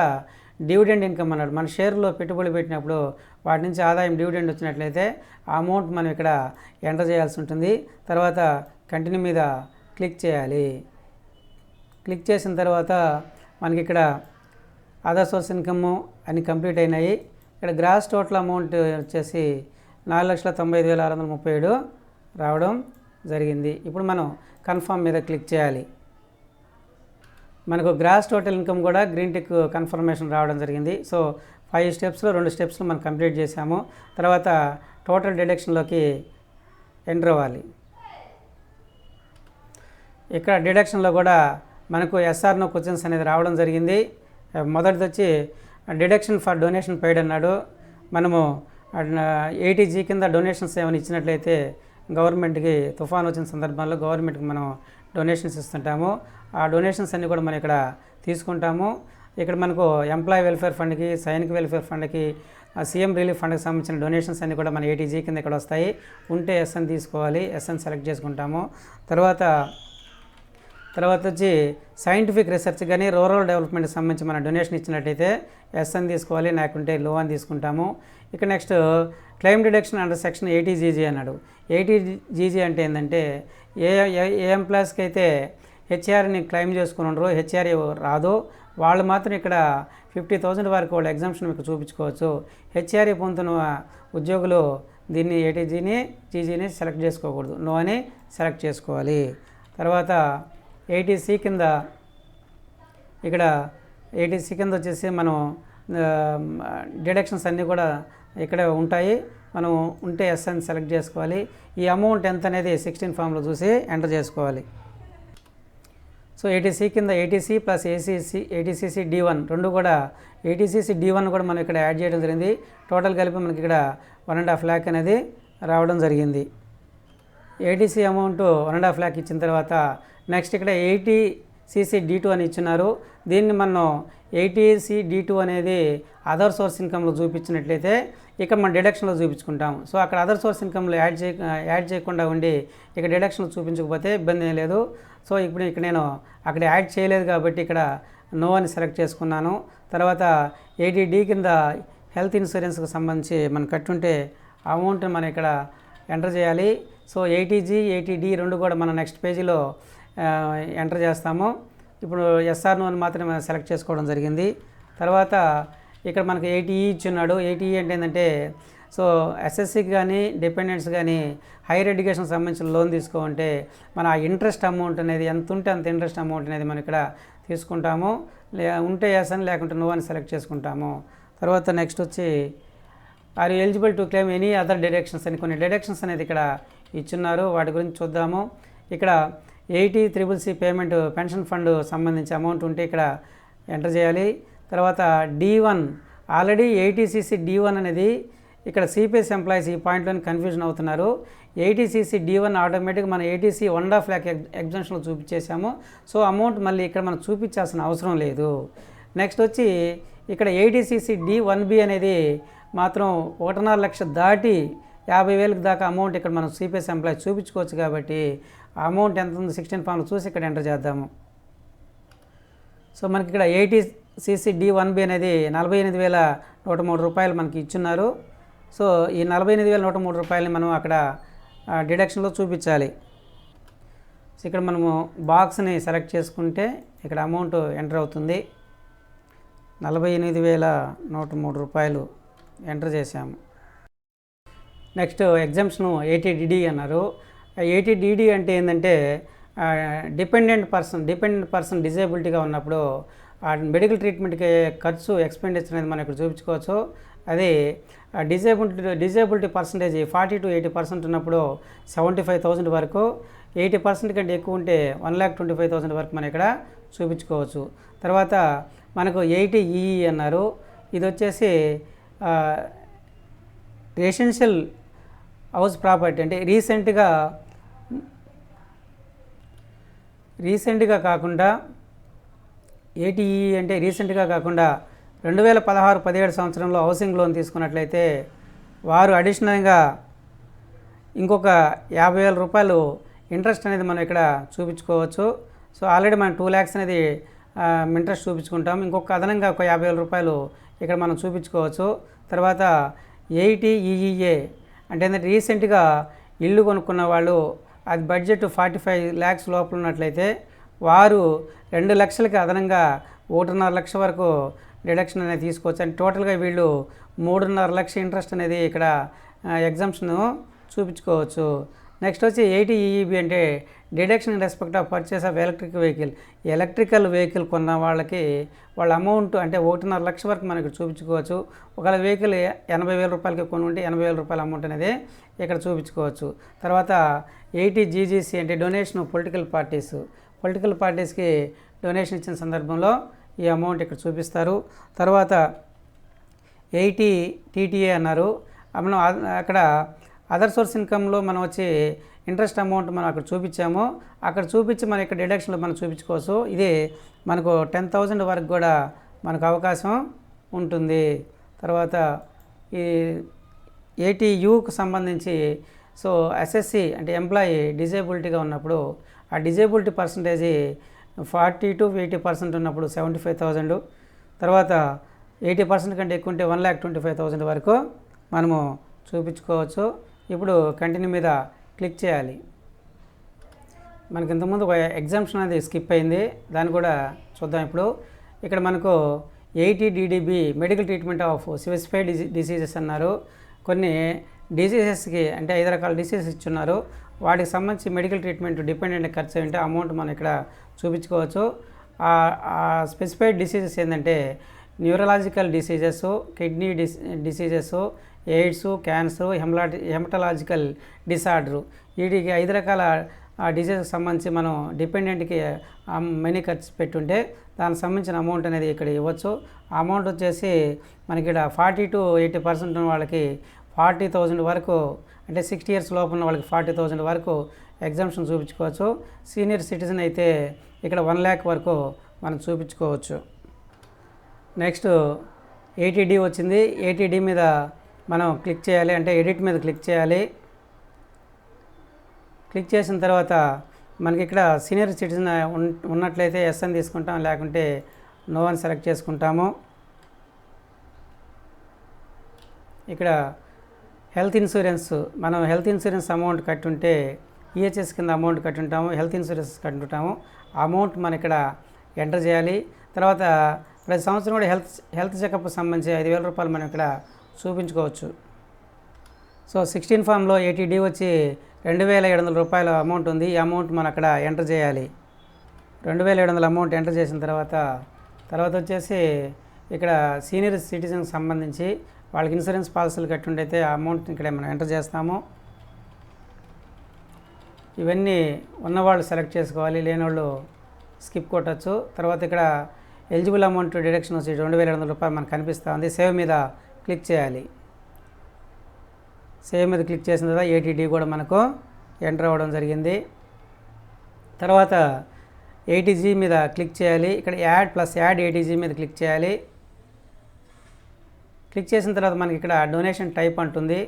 డివిడెండ్ ఇన్కమ్ అన్నాడు, మన షేర్లో పెట్టుబడి పెట్టినప్పుడు వాటి నుంచి ఆదాయం డివిడెండ్ వచ్చినట్లయితే ఆ అమౌంట్ మనం ఇక్కడ ఎంటర్ చేయాల్సి ఉంటుంది. తర్వాత కంటిన్యూ మీద క్లిక్ చేయాలి. క్లిక్ చేసిన తర్వాత మనకి ఇక్కడ అదర్ సోర్స్ ఇన్కమ్ అన్ని కంప్లీట్ అయినాయి. ఇక్కడ గ్రాస్ టోటల్ అమౌంట్ వచ్చేసి 4,95,637 రావడం జరిగింది. ఇప్పుడు మనం కన్ఫర్మ్ మీద క్లిక్ చేయాలి. మనకు గ్రాస్ టోటల్ ఇన్కమ్ కూడా గ్రీన్ టిక్ కన్ఫర్మేషన్ రావడం జరిగింది. సో 5 స్టెప్స్లో 2 స్టెప్స్లో మనం కంప్లీట్ చేసాము. తర్వాత టోటల్ డిడక్షన్లోకి ఎంటర్ అవ్వాలి. ఇక్కడ డిడక్షన్లో కూడా మనకు ఎస్ఆర్ నో క్వశ్చన్స్ అనేది రావడం జరిగింది. మొదటిది వచ్చి డిడక్షన్ ఫర్ డొనేషన్ పెయిడ్ అన్నాడు. మనము 80G కింద డొనేషన్స్ ఏమైనా ఇచ్చినట్లయితే గవర్నమెంట్కి తుఫాన్ వచ్చిన సందర్భంలో గవర్నమెంట్కి మనం డొనేషన్స్ ఇస్తుంటాము. ఆ డొనేషన్స్ అన్నీ కూడా మనం ఇక్కడ తీసుకుంటాము. ఇక్కడ మనకు ఎంప్లాయీ వెల్ఫేర్ ఫండ్కి, సైనిక వెల్ఫేర్ ఫండ్కి, సీఎం రిలీఫ్ ఫండ్కి సంబంధించిన డొనేషన్స్ అన్నీ కూడా మన 80G కింద ఇక్కడ వస్తాయి. ఉంటే ఎస్ అని తీసుకోవాలి, ఎస్ అని సెలెక్ట్ చేసుకుంటాము. తర్వాత వచ్చి సైంటిఫిక్ రీసెర్చ్ కానీ రూరల్ డెవలప్మెంట్కి సంబంధించి మన డొనేషన్ ఇచ్చినట్టయితే ఎస్ అని తీసుకోవాలి, లేకుంటే లో అని తీసుకుంటాము. ఇక next claim deduction under section 80GG అన్నాడు. 80GG అంటే ఏంటంటే ఏ ఎంప్లాయీస్కి అయితే హెచ్ఆర్ని క్లెయిమ్ చేసుకుని ఉండరు, హెచ్ఆర్ రాదు, వాళ్ళు మాత్రం ఇక్కడ 50,000 వరకు వాళ్ళు ఎగ్జామ్షన్ మీకు చూపించుకోవచ్చు. హెచ్ఆర్ఏ పొందుతున్న ఉద్యోగులు దీన్ని 80GGని సెలెక్ట్ చేసుకోకూడదు, నో అని సెలెక్ట్ చేసుకోవాలి. తర్వాత 80C కింద ఇక్కడ 80C కింద వచ్చేసి మనం డిడక్షన్స్ అన్నీ కూడా ఇక్కడ ఉంటాయి. మనం ఉంటే ఎస్ అని సెలెక్ట్ చేసుకోవాలి. ఈ అమౌంట్ ఎంత అనేది 16 ఫామ్లో చూసి ఎంటర్ చేసుకోవాలి. సో 80C కింద 80C ప్లస్ 80CC D1 రెండు కూడా 80CC D1 కూడా మనం ఇక్కడ యాడ్ చేయడం జరిగింది. టోటల్ కలిపి మనకి ఇక్కడ 1.5 lakh అనేది రావడం జరిగింది. 80C అమౌంట్ 1.5 lakh ఇచ్చిన తర్వాత నెక్స్ట్ ఇక్కడ 80CC D2 అని ఇచ్చినారు. దీన్ని మనం 80C D2 అనేది అదర్ సోర్స్ ఇన్కమ్లో చూపించినట్లయితే ఇక్కడ మనం డిడక్షన్లో చూపించుకుంటాం. సో అక్కడ అదర్ సోర్స్ ఇన్కమ్లో యాడ్ చేయకుండా ఉండి ఇక్కడ డిడక్షన్లో చూపించకపోతే ఇబ్బంది ఏం లేదు. సో ఇప్పుడు ఇక్కడ నేను అక్కడ యాడ్ చేయలేదు కాబట్టి ఇక్కడ నో అని సెలెక్ట్ చేసుకున్నాను. తర్వాత 80D కింద హెల్త్ ఇన్సూరెన్స్కి సంబంధించి మనం కట్టుంటే అమౌంట్ మనం ఇక్కడ ఎంటర్ చేయాలి. సో 80G 80D రెండు కూడా మనం నెక్స్ట్ పేజీలో ఎంటర్ చేస్తాము. ఇప్పుడు ఎస్ఆర్ నో అని మాత్రమే సెలెక్ట్ చేసుకోవడం జరిగింది. తర్వాత ఇక్కడ మనకు 80E ఇచ్చున్నాడు. 80E అంటే ఏంటంటే సో ఎస్ఎస్సికి కానీ డిపెండెంట్స్ కానీ హైయర్ ఎడ్యుకేషన్కి సంబంధించిన లోన్ తీసుకోమంటే మన ఆ ఇంట్రెస్ట్ అమౌంట్ అనేది ఎంత ఉంటే అంత ఇంట్రెస్ట్ అమౌంట్ అనేది మనం ఇక్కడ తీసుకుంటాము. ఉంటే ఎస్ అని, లేకుంటే నో అని సెలెక్ట్ చేసుకుంటాము. తర్వాత నెక్స్ట్ వచ్చి are eligible to claim any other deductions అని కొన్ని డిడక్షన్స్ అనేది ఇక్కడ ఇచ్చున్నారు. వాటి గురించి చూద్దాము. ఇక్కడ 80CCC పేమెంట్ పెన్షన్ ఫండ్ సంబంధించి అమౌంట్ ఉంటే ఇక్కడ ఎంటర్ చేయాలి. తర్వాత D1 ఆల్రెడీ 80CC D1 అనేది ఇక్కడ సిపిఎస్ ఎంప్లాయీస్ ఈ పాయింట్లోని కన్ఫ్యూజన్ అవుతున్నారు. 80CC D1 ఆటోమేటిక్గా మన 80C 1.5 lakh ఎగ్జామ్షన్లో చూపించేసాము. సో అమౌంట్ మళ్ళీ ఇక్కడ మనం చూపించాల్సిన అవసరం లేదు. నెక్స్ట్ వచ్చి ఇక్కడ 80CC D1B అనేది మాత్రం 1.5 లక్షలు దాటి 50,000 దాకా అమౌంట్ ఇక్కడ మనం సిపిఎస్ ఎంప్లాయీ చూపించుకోవచ్చు కాబట్టి ఆ అమౌంట్ ఎంత ఉంది 16 ఫామ్లో చూసి ఇక్కడ ఎంటర్ చేద్దాము. సో మనకి ఇక్కడ CCD1B అనేది 48,103 రూపాయలు మనకి ఇచ్చున్నారు. సో ఈ 48,103 రూపాయలని మనం అక్కడ డిడక్షన్లో చూపించాలి. సో ఇక్కడ మనము బాక్స్ని సెలెక్ట్ చేసుకుంటే ఇక్కడ అమౌంట్ ఎంటర్ అవుతుంది. 48,103 రూపాయలు ఎంటర్ చేశాము. నెక్స్ట్ ఎగ్జామ్షన్ 80DD అన్నారు. 80DD అంటే ఏంటంటే డిపెండెంట్ పర్సన్ డిజేబిలిటీగా ఉన్నప్పుడు మెడికల్ ట్రీట్మెంట్కి ఖర్చు ఎక్స్పెండిచర్ అనేది మనం ఇక్కడ చూపించుకోవచ్చు. అది డిజేబిలిటీ పర్సంటేజ్ 40 to 80% ఉన్నప్పుడు 75,000 వరకు, 80% కంటే ఎక్కువ ఉంటే 1,25,000 వరకు మనం ఇక్కడ చూపించుకోవచ్చు. తర్వాత మనకు 80EE అన్నారు. ఇది వచ్చేసి రెసిడెన్షియల్ హౌస్ ప్రాపర్టీ అంటే రీసెంట్గా కాకుండా 80EE అంటే రీసెంట్గా కాకుండా 2016-17 సంవత్సరంలో హౌసింగ్ లోన్ తీసుకున్నట్లయితే వారు అడిషనల్గా ఇంకొక 50,000 రూపాయలు ఇంట్రెస్ట్ అనేది మనం ఇక్కడ చూపించుకోవచ్చు. సో ఆల్రెడీ మనం 2 lakhs అనేది ఇంట్రెస్ట్ చూపించుకుంటాం. ఇంకొక అదనంగా ఒక 50,000 రూపాయలు ఇక్కడ మనం చూపించుకోవచ్చు. తర్వాత 80EEA అంటే ఏంటంటే రీసెంట్గా ఇల్లు కొనుక్కున్న వాళ్ళు అది బడ్జెట్ 45 lakhs లోపల ఉన్నట్లయితే వారు 2 లక్షలకి అదనంగా 1.5 లక్ష వరకు డిడక్షన్ అనేది తీసుకోవచ్చు. అంటే టోటల్గా వీళ్ళు 3.5 లక్షల ఇంట్రెస్ట్ అనేది ఇక్కడ ఎగ్జామ్షన్ చూపించుకోవచ్చు. నెక్స్ట్ వచ్చి 80EEB అంటే deduction in respect of purchase of electrical vehicle కొన్న వాళ్ళకి వాళ్ళ అమౌంట్ అంటే 1.5 లక్ష వరకు మనకి చూపించుకోవచ్చు. ఒకవేళ వెహికల్ 80,000 రూపాయలకి కొని ఉంటే 80,000 రూపాయల అమౌంట్ అనేది ఇక్కడ చూపించుకోవచ్చు. తర్వాత 80GGC అంటే డొనేషన్ పొలిటికల్ పార్టీస్కి డొనేషన్ ఇచ్చిన సందర్భంలో ఈ అమౌంట్ ఇక్కడ చూపిస్తారు. తర్వాత 80TTA అన్నారు. మనం అక్కడ అదర్ సోర్స్ ఇన్కమ్లో మనం వచ్చి ఇంట్రెస్ట్ అమౌంట్ మనం అక్కడ చూపించాము. అక్కడ చూపించి మన ఇక్కడ డిడక్షన్లో మనం చూపించుకోవచ్చు. ఇది మనకు 10,000 వరకు కూడా మనకు అవకాశం ఉంటుంది. తర్వాత ఈ 80Uకు సంబంధించి సో SSC అంటే ఎంప్లాయీ డిజేబిలిటీగా ఉన్నప్పుడు ఆ డిజేబిలిటీ పర్సంటేజ్ 40 to 80% ఉన్నప్పుడు 75,000, తర్వాత 80% కంటే ఎక్కువ ఉంటే 1,25,000 వరకు మనము చూపించుకోవచ్చు. ఇప్పుడు కంటిన్యూ మీద క్లిక్ చేయాలి. మనకి ఇంతకుముందు ఒక ఎగ్జామ్షన్ అనేది స్కిప్ అయింది, దాన్ని కూడా చూద్దాం. ఇప్పుడు ఇక్కడ మనకు 80DDB medical treatment of specified diseases అన్నారు. కొన్ని డిసీజెస్కి అంటే 5 రకాల డిసీజెస్ ఇచ్చున్నారు. వాటికి సంబంధించి మెడికల్ ట్రీట్మెంట్ డిపెండెంట్ ఖర్చు ఏంటో అమౌంట్ మనం ఇక్కడ చూపించుకోవచ్చు. స్పెసిఫైడ్ డిసీజెస్ ఏంటంటే neurological diseases, kidney diseases, AIDS, cancer, haematological disorder, వీటికి 5 రకాల డిసీజెస్కి సంబంధించి మనం డిపెండెంట్కి మనీ ఖర్చు పెట్టుంటే దానికి సంబంధించిన అమౌంట్ అనేది ఇక్కడ ఇవ్వచ్చు. ఆ అమౌంట్ వచ్చేసి మనకి ఇక్కడ 40 to 80% ఉన్న వాళ్ళకి 40,000 వరకు అంటే 60 years లోపు ఉన్న వాళ్ళకి 40,000 వరకు ఎగ్జామ్షన్ చూపించుకోవచ్చు. సీనియర్ సిటిజన్ అయితే ఇక్కడ 1 lakh వరకు మనం చూపించుకోవచ్చు. నెక్స్ట్ 80D వచ్చింది. 80D మీద మనం క్లిక్ చేయాలి, అంటే ఎడిట్ మీద క్లిక్ చేయాలి. క్లిక్ చేసిన తర్వాత మనకి ఇక్కడ సీనియర్ సిటిజన్ ఉన్నట్లయితే ఎస్ అని తీసుకుంటాం, లేకుంటే నో అని సెలెక్ట్ చేసుకుంటాము. ఇక్కడ హెల్త్ ఇన్సూరెన్స్, మనం హెల్త్ ఇన్సూరెన్స్ అమౌంట్ కట్టుంటే ఈహెచ్ఎస్ కింద అమౌంట్ కట్టుంటాము, హెల్త్ ఇన్సూరెన్స్ కట్టుంటాము. ఆ అమౌంట్ మన ఇక్కడ ఎంటర్ చేయాలి. తర్వాత ప్రతి సంవత్సరం కూడా హెల్త్ చెకప్ సంబంధించి 5,000 రూపాయలు మనం ఇక్కడ చూపించుకోవచ్చు. సో 16 ఫామ్లో 80D వచ్చి 2,700 రూపాయల అమౌంట్ ఉంది. ఈ అమౌంట్ మనం అక్కడ ఎంటర్ చేయాలి. 2,700 అమౌంట్ ఎంటర్ చేసిన తర్వాత వచ్చేసి ఇక్కడ సీనియర్ సిటిజన్కి సంబంధించి వాళ్ళకి ఇన్సూరెన్స్ పాలసీలు కట్టుండైతే ఆ అమౌంట్ ఇక్కడ మనం ఎంటర్ చేస్తాము. ఇవన్నీ ఉన్నవాళ్ళు సెలెక్ట్ చేసుకోవాలి, లేని వాళ్ళు స్కిప్ కొట్టచ్చు. తర్వాత ఇక్కడ ఎలిజిబుల్ అమౌంట్ డిడక్షన్ వచ్చి 2,700 రూపాయలు మనకు కనిపిస్తూ ఉంది. సేవ్ మీద క్లిక్ చేయాలి. సేవ్ మీద క్లిక్ చేసిన తర్వాత 80D కూడా మనకు ఎంటర్ అవ్వడం జరిగింది. తర్వాత 80G మీద క్లిక్ చేయాలి. ఇక్కడ యాడ్ 80G మీద క్లిక్ చేయాలి. క్లిక్ చేసిన తర్వాత మనకి ఇక్కడ డొనేషన్ టైప్ అంటుంది.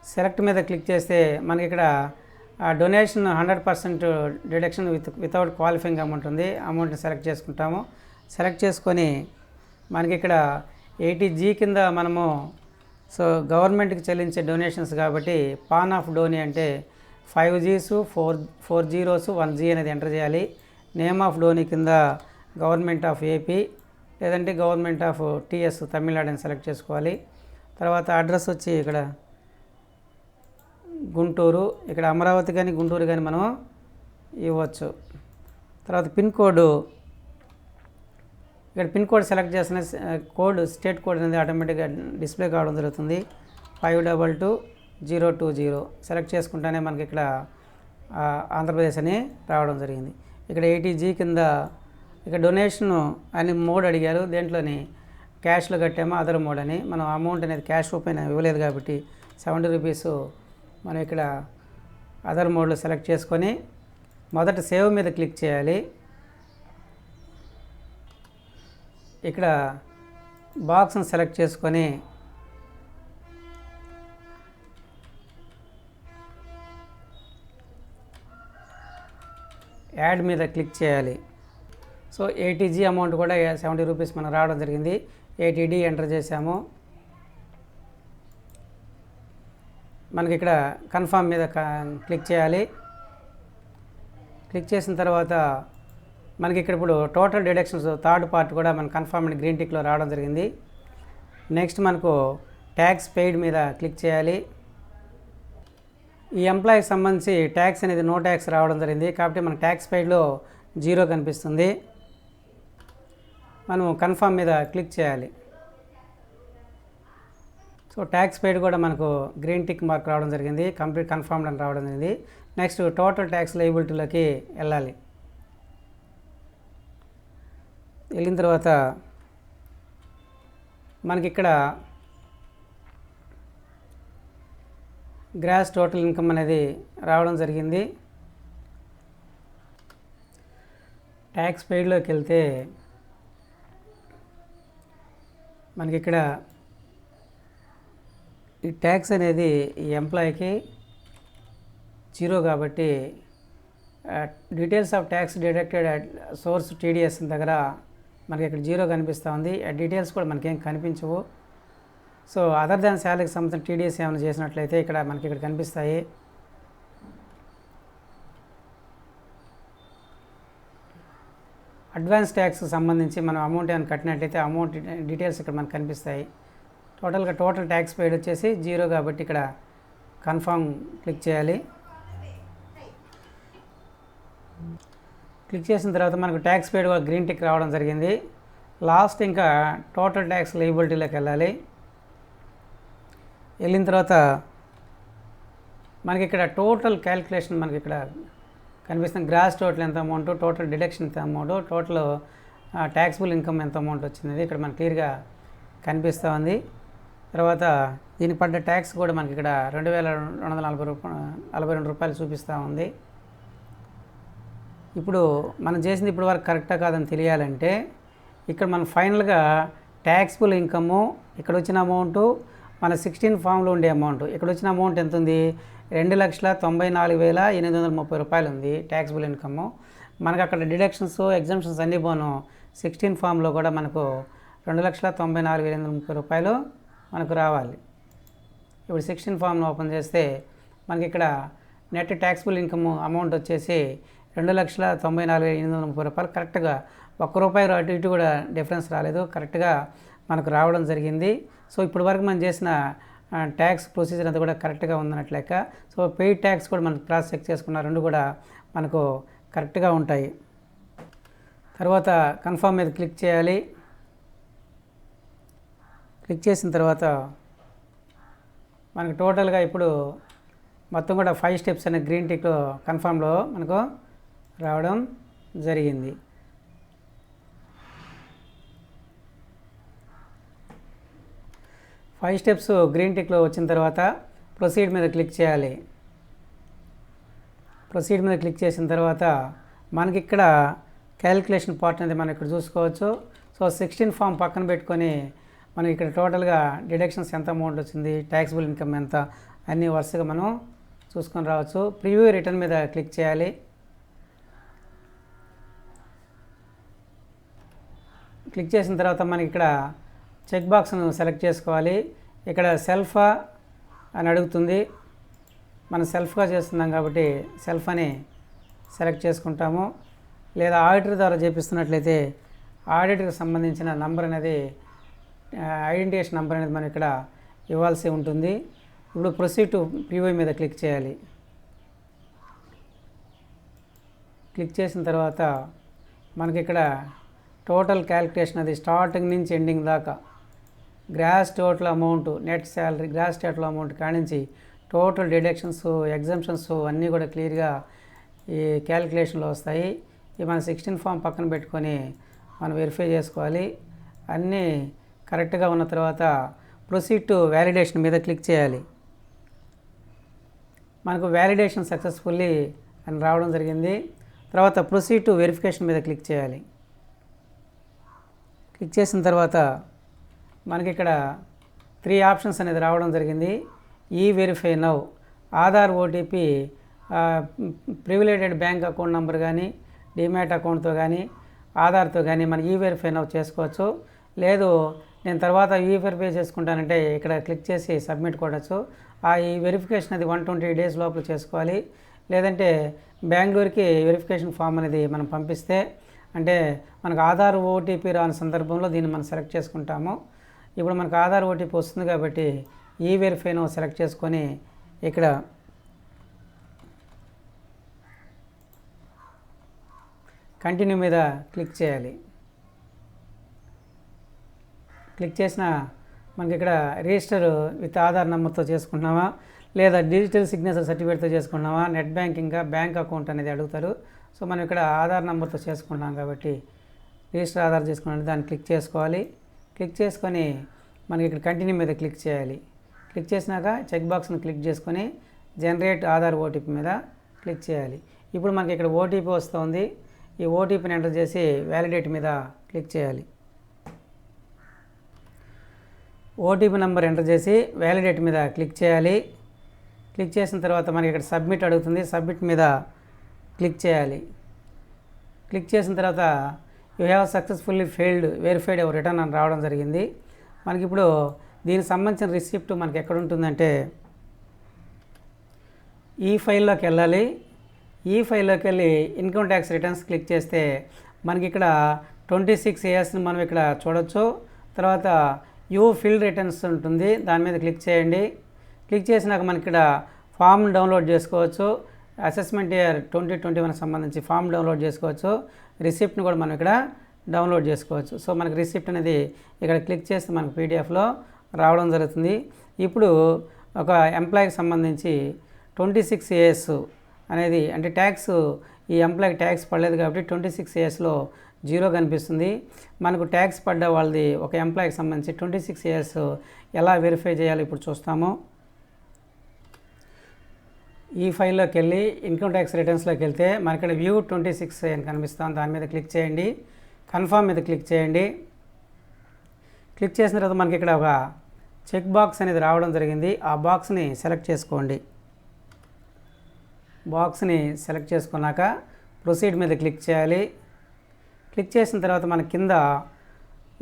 సెలెక్ట్ మీద క్లిక్ చేస్తే మనకి ఇక్కడ ఆ donation 100% deduction without qualifying amount ఉంది. అమౌంట్ని సెలెక్ట్ చేసుకుంటాము. సెలెక్ట్ చేసుకొని మనకి ఇక్కడ 80G కింద మనము సో గవర్నమెంట్కి చెల్లించే డొనేషన్స్ కాబట్టి పాన్ ఆఫ్ డోనీ అంటే 5 Gs 4 జీరోస్ 1 G అనేది ఎంటర్ చేయాలి. నేమ్ ఆఫ్ డోనీ కింద గవర్నమెంట్ ఆఫ్ ఏపీ లేదంటే గవర్నమెంట్ ఆఫ్ టీఎస్ తమిళనాడు అని సెలెక్ట్ చేసుకోవాలి. తర్వాత అడ్రస్ వచ్చి ఇక్కడ గుంటూరు, ఇక్కడ అమరావతి కానీ గుంటూరు కానీ మనం ఇవ్వచ్చు. తర్వాత పిన్ కోడ్, ఇక్కడ పిన్ కోడ్ సెలెక్ట్ చేసిన కోడ్ స్టేట్ కోడ్ అనేది ఆటోమేటిక్గా డిస్ప్లే కావడం జరుగుతుంది. 522020 సెలెక్ట్ చేసుకుంటేనే మనకి ఇక్కడ ఆంధ్రప్రదేశ్ అని రావడం జరిగింది. ఇక్కడ 80G కింద ఇక్కడ డొనేషన్ అని మోడ్ అడిగారు. దేంట్లోని క్యాష్లో కట్టామో అదర్ మోడ్ అని. మనం అమౌంట్ అనేది క్యాష్ రూపాయన ఇవ్వలేదు కాబట్టి 70 రూపీస్ మనం ఇక్కడ అదర్ మోడ్లో సెలెక్ట్ చేసుకొని మొదట సేవ్ మీద క్లిక్ చేయాలి. ఇక్కడ బాక్స్ని సెలెక్ట్ చేసుకొని యాడ్ మీద క్లిక్ చేయాలి. సో 80G అమౌంట్ కూడా 70 రూపీస్ మనం రావడం జరిగింది. 80D ఎంటర్ చేసాము. మనకి ఇక్కడ కన్ఫర్మ్ మీద క్లిక్ చేయాలి. క్లిక్ చేసిన తర్వాత మనకి ఇక్కడ ఇప్పుడు టోటల్ డిడక్షన్స్ థర్డ్ పార్ట్ కూడా మన కన్ఫర్మ్ అండ్ గ్రీన్ టిక్లో రావడం జరిగింది. నెక్స్ట్ మనకు ట్యాక్స్ పెయిడ్ మీద క్లిక్ చేయాలి. ఈ ఎంప్లాయీకి సంబంధించి ట్యాక్స్ అనేది నో ట్యాక్స్ రావడం జరిగింది కాబట్టి మనకు ట్యాక్స్ పెయిడ్లో 0 కనిపిస్తుంది. మనం కన్ఫర్మ్ మీద క్లిక్ చేయాలి. సో ట్యాక్స్ పెయిడ్ కూడా మనకు గ్రీన్ టిక్ మార్క్ రావడం జరిగింది. కంప్లీట్ కన్ఫర్మ్డ్ అని రావడం జరిగింది. నెక్స్ట్ టోటల్ ట్యాక్స్ లయబిలిటీలోకి వెళ్ళాలి. వెళ్ళిన తర్వాత మనకి ఇక్కడ గ్రాస్ టోటల్ ఇన్కమ్ అనేది రావడం జరిగింది. ట్యాక్స్ పెయిడ్లోకి వెళ్తే మనకి ఇక్కడ ఈ ట్యాక్స్ అనేది ఈ ఎంప్లాయీకి 0 కాబట్టి details of tax deducted at source TDS దగ్గర మనకి ఇక్కడ 0 కనిపిస్తూ ఉంది. ఆ డీటెయిల్స్ కూడా మనకేం కనిపించవు. సో అదర్ దాన్ శాలరీకి సంబంధించిన టీడీఎస్ ఏమైనా చేసినట్లయితే ఇక్కడ మనకి ఇక్కడ కనిపిస్తాయి. అడ్వాన్స్ ట్యాక్స్కి సంబంధించి మనం అమౌంట్ ఏమైనా కట్టినట్లయితే అమౌంట్ డీటెయిల్స్ ఇక్కడ మనకు కనిపిస్తాయి. టోటల్ ట్యాక్స్ పెయిడ్ వచ్చేసి 0 కాబట్టి ఇక్కడ కన్ఫర్మ్ క్లిక్ చేయాలి. క్లిక్ చేసిన తర్వాత మనకు ట్యాక్స్ పెయిడ్ కూడా గ్రీన్ టిక్ రావడం జరిగింది. లాస్ట్ ఇంకా టోటల్ ట్యాక్స్ లయబిలిటీలోకి వెళ్ళాలి. వెళ్ళిన తర్వాత మనకి ఇక్కడ టోటల్ క్యాలిక్యులేషన్ మనకి ఇక్కడ కనిపిస్తుంది. గ్రాస్ టోటల్ ఎంత అమౌంట్, టోటల్ డిడక్షన్ ఎంత అమౌంట్, టోటల్ ట్యాక్సిబుల్ ఇన్కమ్ ఎంత అమౌంట్ వచ్చింది ఇక్కడ మనకి క్లియర్గా కనిపిస్తూ ఉంది. తర్వాత దీనికి పడ్డ ట్యాక్స్ కూడా మనకి ఇక్కడ 2242 రూపాయలు చూపిస్తూ ఉంది. ఇప్పుడు మనం చేసింది ఇప్పుడు వరకు కరెక్టా కాదని తెలియాలంటే ఇక్కడ మనం ఫైనల్గా ట్యాక్సిబుల్ ఇన్కము ఇక్కడ వచ్చిన అమౌంటు మన 16 ఫామ్లో ఉండే అమౌంట్ ఇక్కడ వచ్చిన అమౌంట్ ఎంత ఉంది, 2,94,830 రూపాయలు ఉంది ట్యాక్సిబుల్ ఇన్కము. మనకు అక్కడ డిడక్షన్స్ ఎగ్జామ్షన్స్ అన్నీ పోను 16 ఫామ్లో కూడా మనకు 2,94,830 రూపాయలు మనకు రావాలి. ఇప్పుడు 16 ఫామ్ను ఓపెన్ చేస్తే మనకి ఇక్కడ నెట్ ట్యాక్సిబుల్ ఇన్కమ్ అమౌంట్ వచ్చేసి 2,94,830 రూపాయలు. కరెక్ట్గా ₹1 అటు ఇటు కూడా డిఫరెన్స్ రాలేదు, కరెక్ట్గా మనకు రావడం జరిగింది. సో ఇప్పటి వరకు మనం చేసిన ట్యాక్స్ ప్రొసీజర్ అంతా కూడా కరెక్ట్గా ఉందన్నట్లు లెక్క. సో పెయిడ్ ట్యాక్స్ కూడా మనం క్రాస్ చెక్ చేసుకున్న రెండు కూడా మనకు కరెక్ట్గా ఉంటాయి. తర్వాత కన్ఫర్మ్ మీద క్లిక్ చేయాలి. క్లిక్ చేసిన తర్వాత మనకు టోటల్గా ఇప్పుడు మొత్తం కూడా 5 స్టెప్స్ అనే గ్రీన్ టిక్ కన్ఫర్మ్లో మనకు రావడం జరిగింది. ఫైవ్ స్టెప్స్ గ్రీన్ టిక్లో వచ్చిన తర్వాత ప్రొసీడ్ మీద క్లిక్ చేయాలి. ప్రొసీడ్ మీద క్లిక్ చేసిన తర్వాత మనకి ఇక్కడ క్యాలిక్యులేషన్ పార్ట్ అనేది మనం ఇక్కడ చూసుకోవచ్చు. సో 16 ఫామ్ పక్కన పెట్టుకొని మనం ఇక్కడ టోటల్గా డిడక్షన్స్ ఎంత అమౌంట్ వచ్చింది, ట్యాక్సిబుల్ ఇన్కమ్ ఎంత అన్నీ వరుసగా మనం చూసుకొని రావచ్చు. ప్రివ్యూ రిటర్న్ మీద క్లిక్ చేయాలి. క్లిక్ చేసిన తర్వాత మనకి ఇక్కడ చెక్ బాక్స్ను సెలెక్ట్ చేసుకోవాలి. ఇక్కడ సెల్ఫా అని అడుగుతుంది. మనం సెల్ఫ్గా చేస్తున్నాం కాబట్టి సెల్ఫ్ అని సెలెక్ట్ చేసుకుంటాము. లేదా ఆడిటర్ ద్వారా చేపిస్తున్నట్లయితే ఆడిటర్కి సంబంధించిన నంబర్ అనేది ఐడెంటిఫికేషన్ నంబర్ అనేది మనం ఇక్కడ ఇవ్వాల్సి ఉంటుంది. ఇప్పుడు ప్రొసీడ్ టు ప్రివ్యూ మీద క్లిక్ చేయాలి. క్లిక్ చేసిన తర్వాత మనకి ఇక్కడ టోటల్ క్యాలిక్యులేషన్ అది స్టార్టింగ్ నుంచి ఎండింగ్ దాకా gross total amount, net salary, gross total amount కానించి టోటల్ డిడక్షన్స్, ఎగ్జంప్షన్స్ అన్నీ కూడా క్లియర్గా ఈ క్యాలిక్యులేషన్లో వస్తాయి. ఈ మన 16 ఫామ్ పక్కన పెట్టుకొని మనం వెరిఫై చేసుకోవాలి. అన్నీ కరెక్ట్గా ఉన్న తర్వాత ప్రొసీడ్ టు వ్యాలిడేషన్ మీద క్లిక్ చేయాలి. మనకు వ్యాలిడేషన్ సక్సెస్ఫుల్లీ అని రావడం జరిగింది. తర్వాత ప్రొసీడ్ టు వెరిఫికేషన్ మీద క్లిక్ చేయాలి. క్లిక్ చేసిన తర్వాత మనకి ఇక్కడ 3 ఆప్షన్స్ అనేది రావడం జరిగింది. ఈ verify now, Aadhaar OTP, prevalidated bank account number కానీ డిమ్యాట్ అకౌంట్తో కానీ ఆధార్తో కానీ మనం ఈ వెరిఫై నౌ చేసుకోవచ్చు. లేదు నేను తర్వాత ఈ వెరిఫై చేసుకుంటానంటే ఇక్కడ క్లిక్ చేసి సబ్మిట్ కొట్టచ్చు. ఈ వెరిఫికేషన్ అది 120 డేస్ లోపల చేసుకోవాలి. లేదంటే బెంగళూరుకి వెరిఫికేషన్ ఫామ్ అనేది మనం పంపిస్తే, అంటే మనకు ఆధార్ ఓటీపీ రాని సందర్భంలో దీన్ని మనం సెలెక్ట్ చేసుకుంటాము. ఇప్పుడు మనకు ఆధార్ ఓటీపీ వస్తుంది కాబట్టి ఈ వెరిఫైను సెలెక్ట్ చేసుకొని ఇక్కడ కంటిన్యూ మీద క్లిక్ చేయాలి. క్లిక్ చేసిన మనకి ఇక్కడ రిజిస్టర్ విత్ ఆధార్ నెంబర్తో చేసుకుంటున్నామా, లేదా డిజిటల్ సిగ్నేచర్ సర్టిఫికేట్తో చేసుకున్నామా, నెట్ బ్యాంకింగ్, బ్యాంక్ అకౌంట్ అనేది అడుగుతారు. సో మనం ఇక్కడ ఆధార్ నెంబర్తో చేసుకుంటున్నాం కాబట్టి రిజిస్టర్ ఆధార్ చేసుకున్నాం, దాన్ని క్లిక్ చేసుకోవాలి. క్లిక్ చేసుకొని మనకి ఇక్కడ కంటిన్యూ మీద క్లిక్ చేయాలి. క్లిక్ చేసినాక చెక్ బాక్స్ని క్లిక్ చేసుకొని జనరేట్ ఆధార్ ఓటీపీ మీద క్లిక్ చేయాలి. ఇప్పుడు మనకి ఇక్కడ ఓటీపీ వస్తుంది. ఈ ఓటీపీని ఎంటర్ చేసి వ్యాలిడేట్ మీద క్లిక్ చేయాలి. ఓటీపీ నెంబర్ ఎంటర్ చేసి వ్యాలిడేట్ మీద క్లిక్ చేయాలి. క్లిక్ చేసిన తర్వాత మనకి ఇక్కడ సబ్మిట్ అడుగుతుంది. సబ్మిట్ మీద క్లిక్ చేయాలి. క్లిక్ చేసిన తర్వాత you have successfully failed verified your return అని రావడం జరిగింది. మనకి ఇప్పుడు దీనికి సంబంధించిన రిసిప్ట్ మనకి ఎక్కడ ఉంటుందంటే ఈ ఫైల్లోకి వెళ్ళాలి. ఈ ఫైల్లోకి వెళ్ళి ఇన్కమ్ ట్యాక్స్ రిటర్న్స్ క్లిక్ చేస్తే మనకి ఇక్కడ 26 ఇయర్స్ని మనం ఇక్కడ చూడొచ్చు. తర్వాత యూ ఫిల్డ్ రిటర్న్స్ ఉంటుంది, దాని మీద క్లిక్ చేయండి. క్లిక్ చేసినాక మనకి ఇక్కడ ఫామ్ డౌన్లోడ్ చేసుకోవచ్చు. అసెస్మెంట్ ఇయర్ 2021 సంబంధించి ఫామ్ డౌన్లోడ్ చేసుకోవచ్చు. రిసిప్ట్ని కూడా మనం ఇక్కడ డౌన్లోడ్ చేసుకోవచ్చు. సో మనకి రిసిప్ట్ అనేది ఇక్కడ క్లిక్ చేస్తే మనకు పీడిఎఫ్లో రావడం జరుగుతుంది. ఇప్పుడు ఒక ఎంప్లాయీకి సంబంధించి 26 ఇయర్స్ అనేది అంటే ట్యాక్స్, ఈ ఎంప్లాయీకి ట్యాక్స్ పడలేదు కాబట్టి 26 ఇయర్స్లో 0 కనిపిస్తుంది. మనకు ట్యాక్స్ పడ్డ వాళ్ళది ఒక ఎంప్లాయీకి సంబంధించి 26 ఇయర్స్ ఎలా వెరిఫై చేయాలో ఇప్పుడు చూస్తాము. ఈ ఫైల్లోకి వెళ్ళి ఇన్కమ్ ట్యాక్స్ రిటర్న్స్లోకి వెళ్తే మనకి ఇక్కడ వ్యూ 26 అని కనిపిస్తాం, దాని మీద క్లిక్ చేయండి. కన్ఫర్మ్ మీద క్లిక్ చేయండి. క్లిక్ చేసిన తర్వాత మనకి ఇక్కడ ఒక చెక్ బాక్స్ అనేది రావడం జరిగింది. ఆ బాక్స్ని సెలెక్ట్ చేసుకోండి. బాక్స్ని సెలెక్ట్ చేసుకున్నాక ప్రొసీడ్ మీద క్లిక్ చేయాలి. క్లిక్ చేసిన తర్వాత మన కింద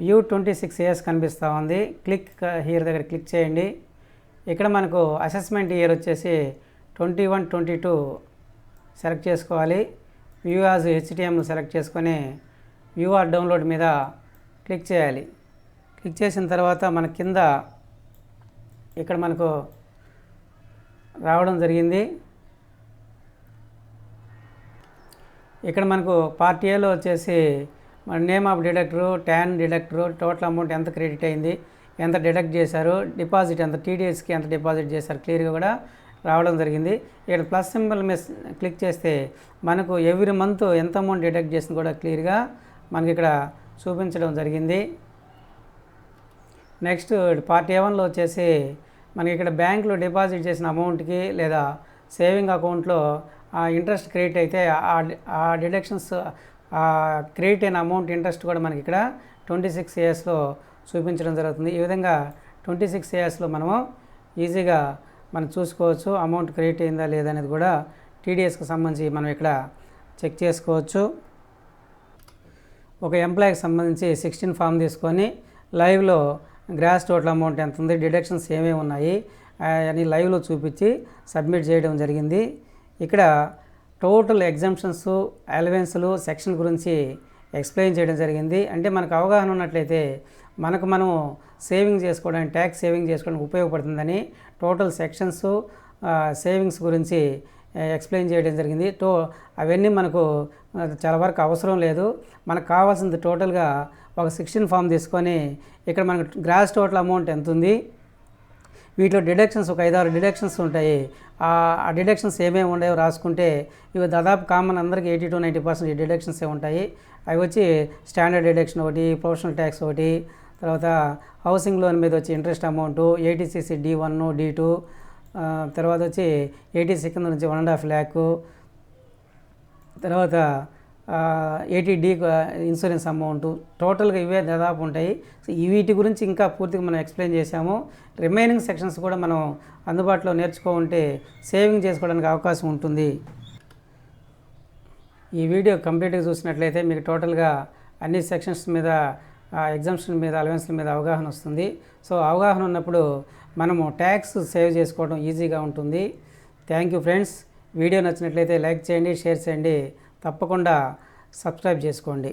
వ్యూ 26 ఇయర్స్ కనిపిస్తూ ఉంది. క్లిక్ హియర్ దగ్గర క్లిక్ చేయండి. ఇక్కడ మనకు అసెస్మెంట్ ఇయర్ వచ్చేసి 21-22 సెలెక్ట్ చేసుకోవాలి. వ్యూ యాజ్ హెచ్టిఎం సెలెక్ట్ చేసుకొని వ్యూ ఆర్ డౌన్లోడ్ మీద క్లిక్ చేయాలి. క్లిక్ చేసిన తర్వాత మన కింద ఇక్కడ మనకు రావడం జరిగింది. ఇక్కడ మనకు పార్ట్ ఏలో వచ్చేసి మన name of deductor, TAN deductor, total amount ఎంత క్రెడిట్ అయింది, ఎంత డిడక్ట్ చేశారు, డిపాజిట్ ఎంత, టీడీఎస్కి ఎంత డిపాజిట్ చేశారు క్లియర్గా కూడా రావడం జరిగింది. ఇక్కడ ప్లస్ సింబల్ మీద క్లిక్ చేస్తే మనకు ఎవ్రీ మంత్ ఎంత అమౌంట్ డిడక్ట్ చేసింది కూడా క్లియర్గా మనకి ఇక్కడ చూపించడం జరిగింది. నెక్స్ట్ పార్ట్ A1లో వచ్చేసి మనకి ఇక్కడ బ్యాంకులో డిపాజిట్ చేసిన అమౌంట్కి లేదా సేవింగ్ అకౌంట్లో ఇంట్రెస్ట్ క్రెడిట్ అయితే ఆ డిడక్షన్స్ క్రెడిట్ అయిన అమౌంట్ ఇంట్రెస్ట్ కూడా మనకి ఇక్కడ 26 ఇయర్స్లో చూపించడం జరుగుతుంది. ఈ విధంగా 26 ఇయర్స్లో మనము ఈజీగా మనం చూసుకోవచ్చు. అమౌంట్ క్రెడిట్ అయిందా లేదా అనేది కూడా టీడీఎస్కి సంబంధించి మనం ఇక్కడ చెక్ చేసుకోవచ్చు. ఒక ఎంప్లాయీకి సంబంధించి 16 ఫామ్ తీసుకొని లైవ్లో గ్రాస్ టోటల్ అమౌంట్ ఎంత ఉంది, డిడక్షన్స్ ఏమేమి ఉన్నాయి అని లైవ్లో చూపించి సబ్మిట్ చేయడం జరిగింది. ఇక్కడ టోటల్ ఎగ్జామ్షన్స్, అలవెన్స్లు, సెక్షన్ గురించి ఎక్స్ప్లెయిన్ చేయడం జరిగింది. అంటే మనకు అవగాహన ఉన్నట్లయితే మనం సేవింగ్ చేసుకోవడానికి, ట్యాక్స్ సేవింగ్ చేసుకోవడానికి ఉపయోగపడుతుందని టోటల్ సెక్షన్స్, సేవింగ్స్ గురించి ఎక్స్ప్లెయిన్ చేయడం జరిగింది. అవన్నీ మనకు చాలా వరకు అవసరం లేదు. మనకు కావాల్సింది టోటల్గా ఒక 16 ఫామ్ తీసుకొని ఇక్కడ మనకు గ్రాస్ టోటల్ అమౌంట్ ఎంత ఉంది, వీటిలో డిడక్షన్స్ ఒక 5-6 డిడక్షన్స్ ఉంటాయి. ఆ డిడక్షన్స్ ఏమేమి ఉన్నాయో రాసుకుంటే ఇవి దాదాపు కామన్ అందరికీ 80-90% డిడక్షన్సే ఉంటాయి. అవి వచ్చి స్టాండర్డ్ డిడక్షన్ ఒకటి, ప్రొఫెషనల్ ట్యాక్స్ ఒకటి, తర్వాత హౌసింగ్ లోన్ మీద వచ్చి interest amount, ATCC D1, D2, తర్వాత వచ్చి ఏటీసీ కింద నుంచి 1.5 lakh, తర్వాత 80D ఇన్సూరెన్స్ అమౌంట్, టోటల్గా ఇవే దాదాపు ఉంటాయి. సో వీటి గురించి ఇంకా పూర్తిగా మనం ఎక్స్ప్లెయిన్ చేశాము. రిమైనింగ్ సెక్షన్స్ కూడా మనం అందుబాటులో నేర్చుకుంటే సేవింగ్ చేసుకోవడానికి అవకాశం ఉంటుంది. ఈ వీడియో కంప్లీట్గా చూసినట్లయితే మీకు టోటల్గా అన్ని సెక్షన్స్ మీద, ఎగ్జామ్షన్ మీద, అలవెన్స్ల మీద అవగాహన వస్తుంది. సో అవగాహన ఉన్నప్పుడు మనము ట్యాక్స్ సేవ్ చేసుకోవడం ఈజీగా ఉంటుంది. Thank you friends. వీడియో నచ్చినట్లయితే లైక్ చేయండి, షేర్ చేయండి, తప్పకుండా సబ్స్క్రైబ్ చేసుకోండి.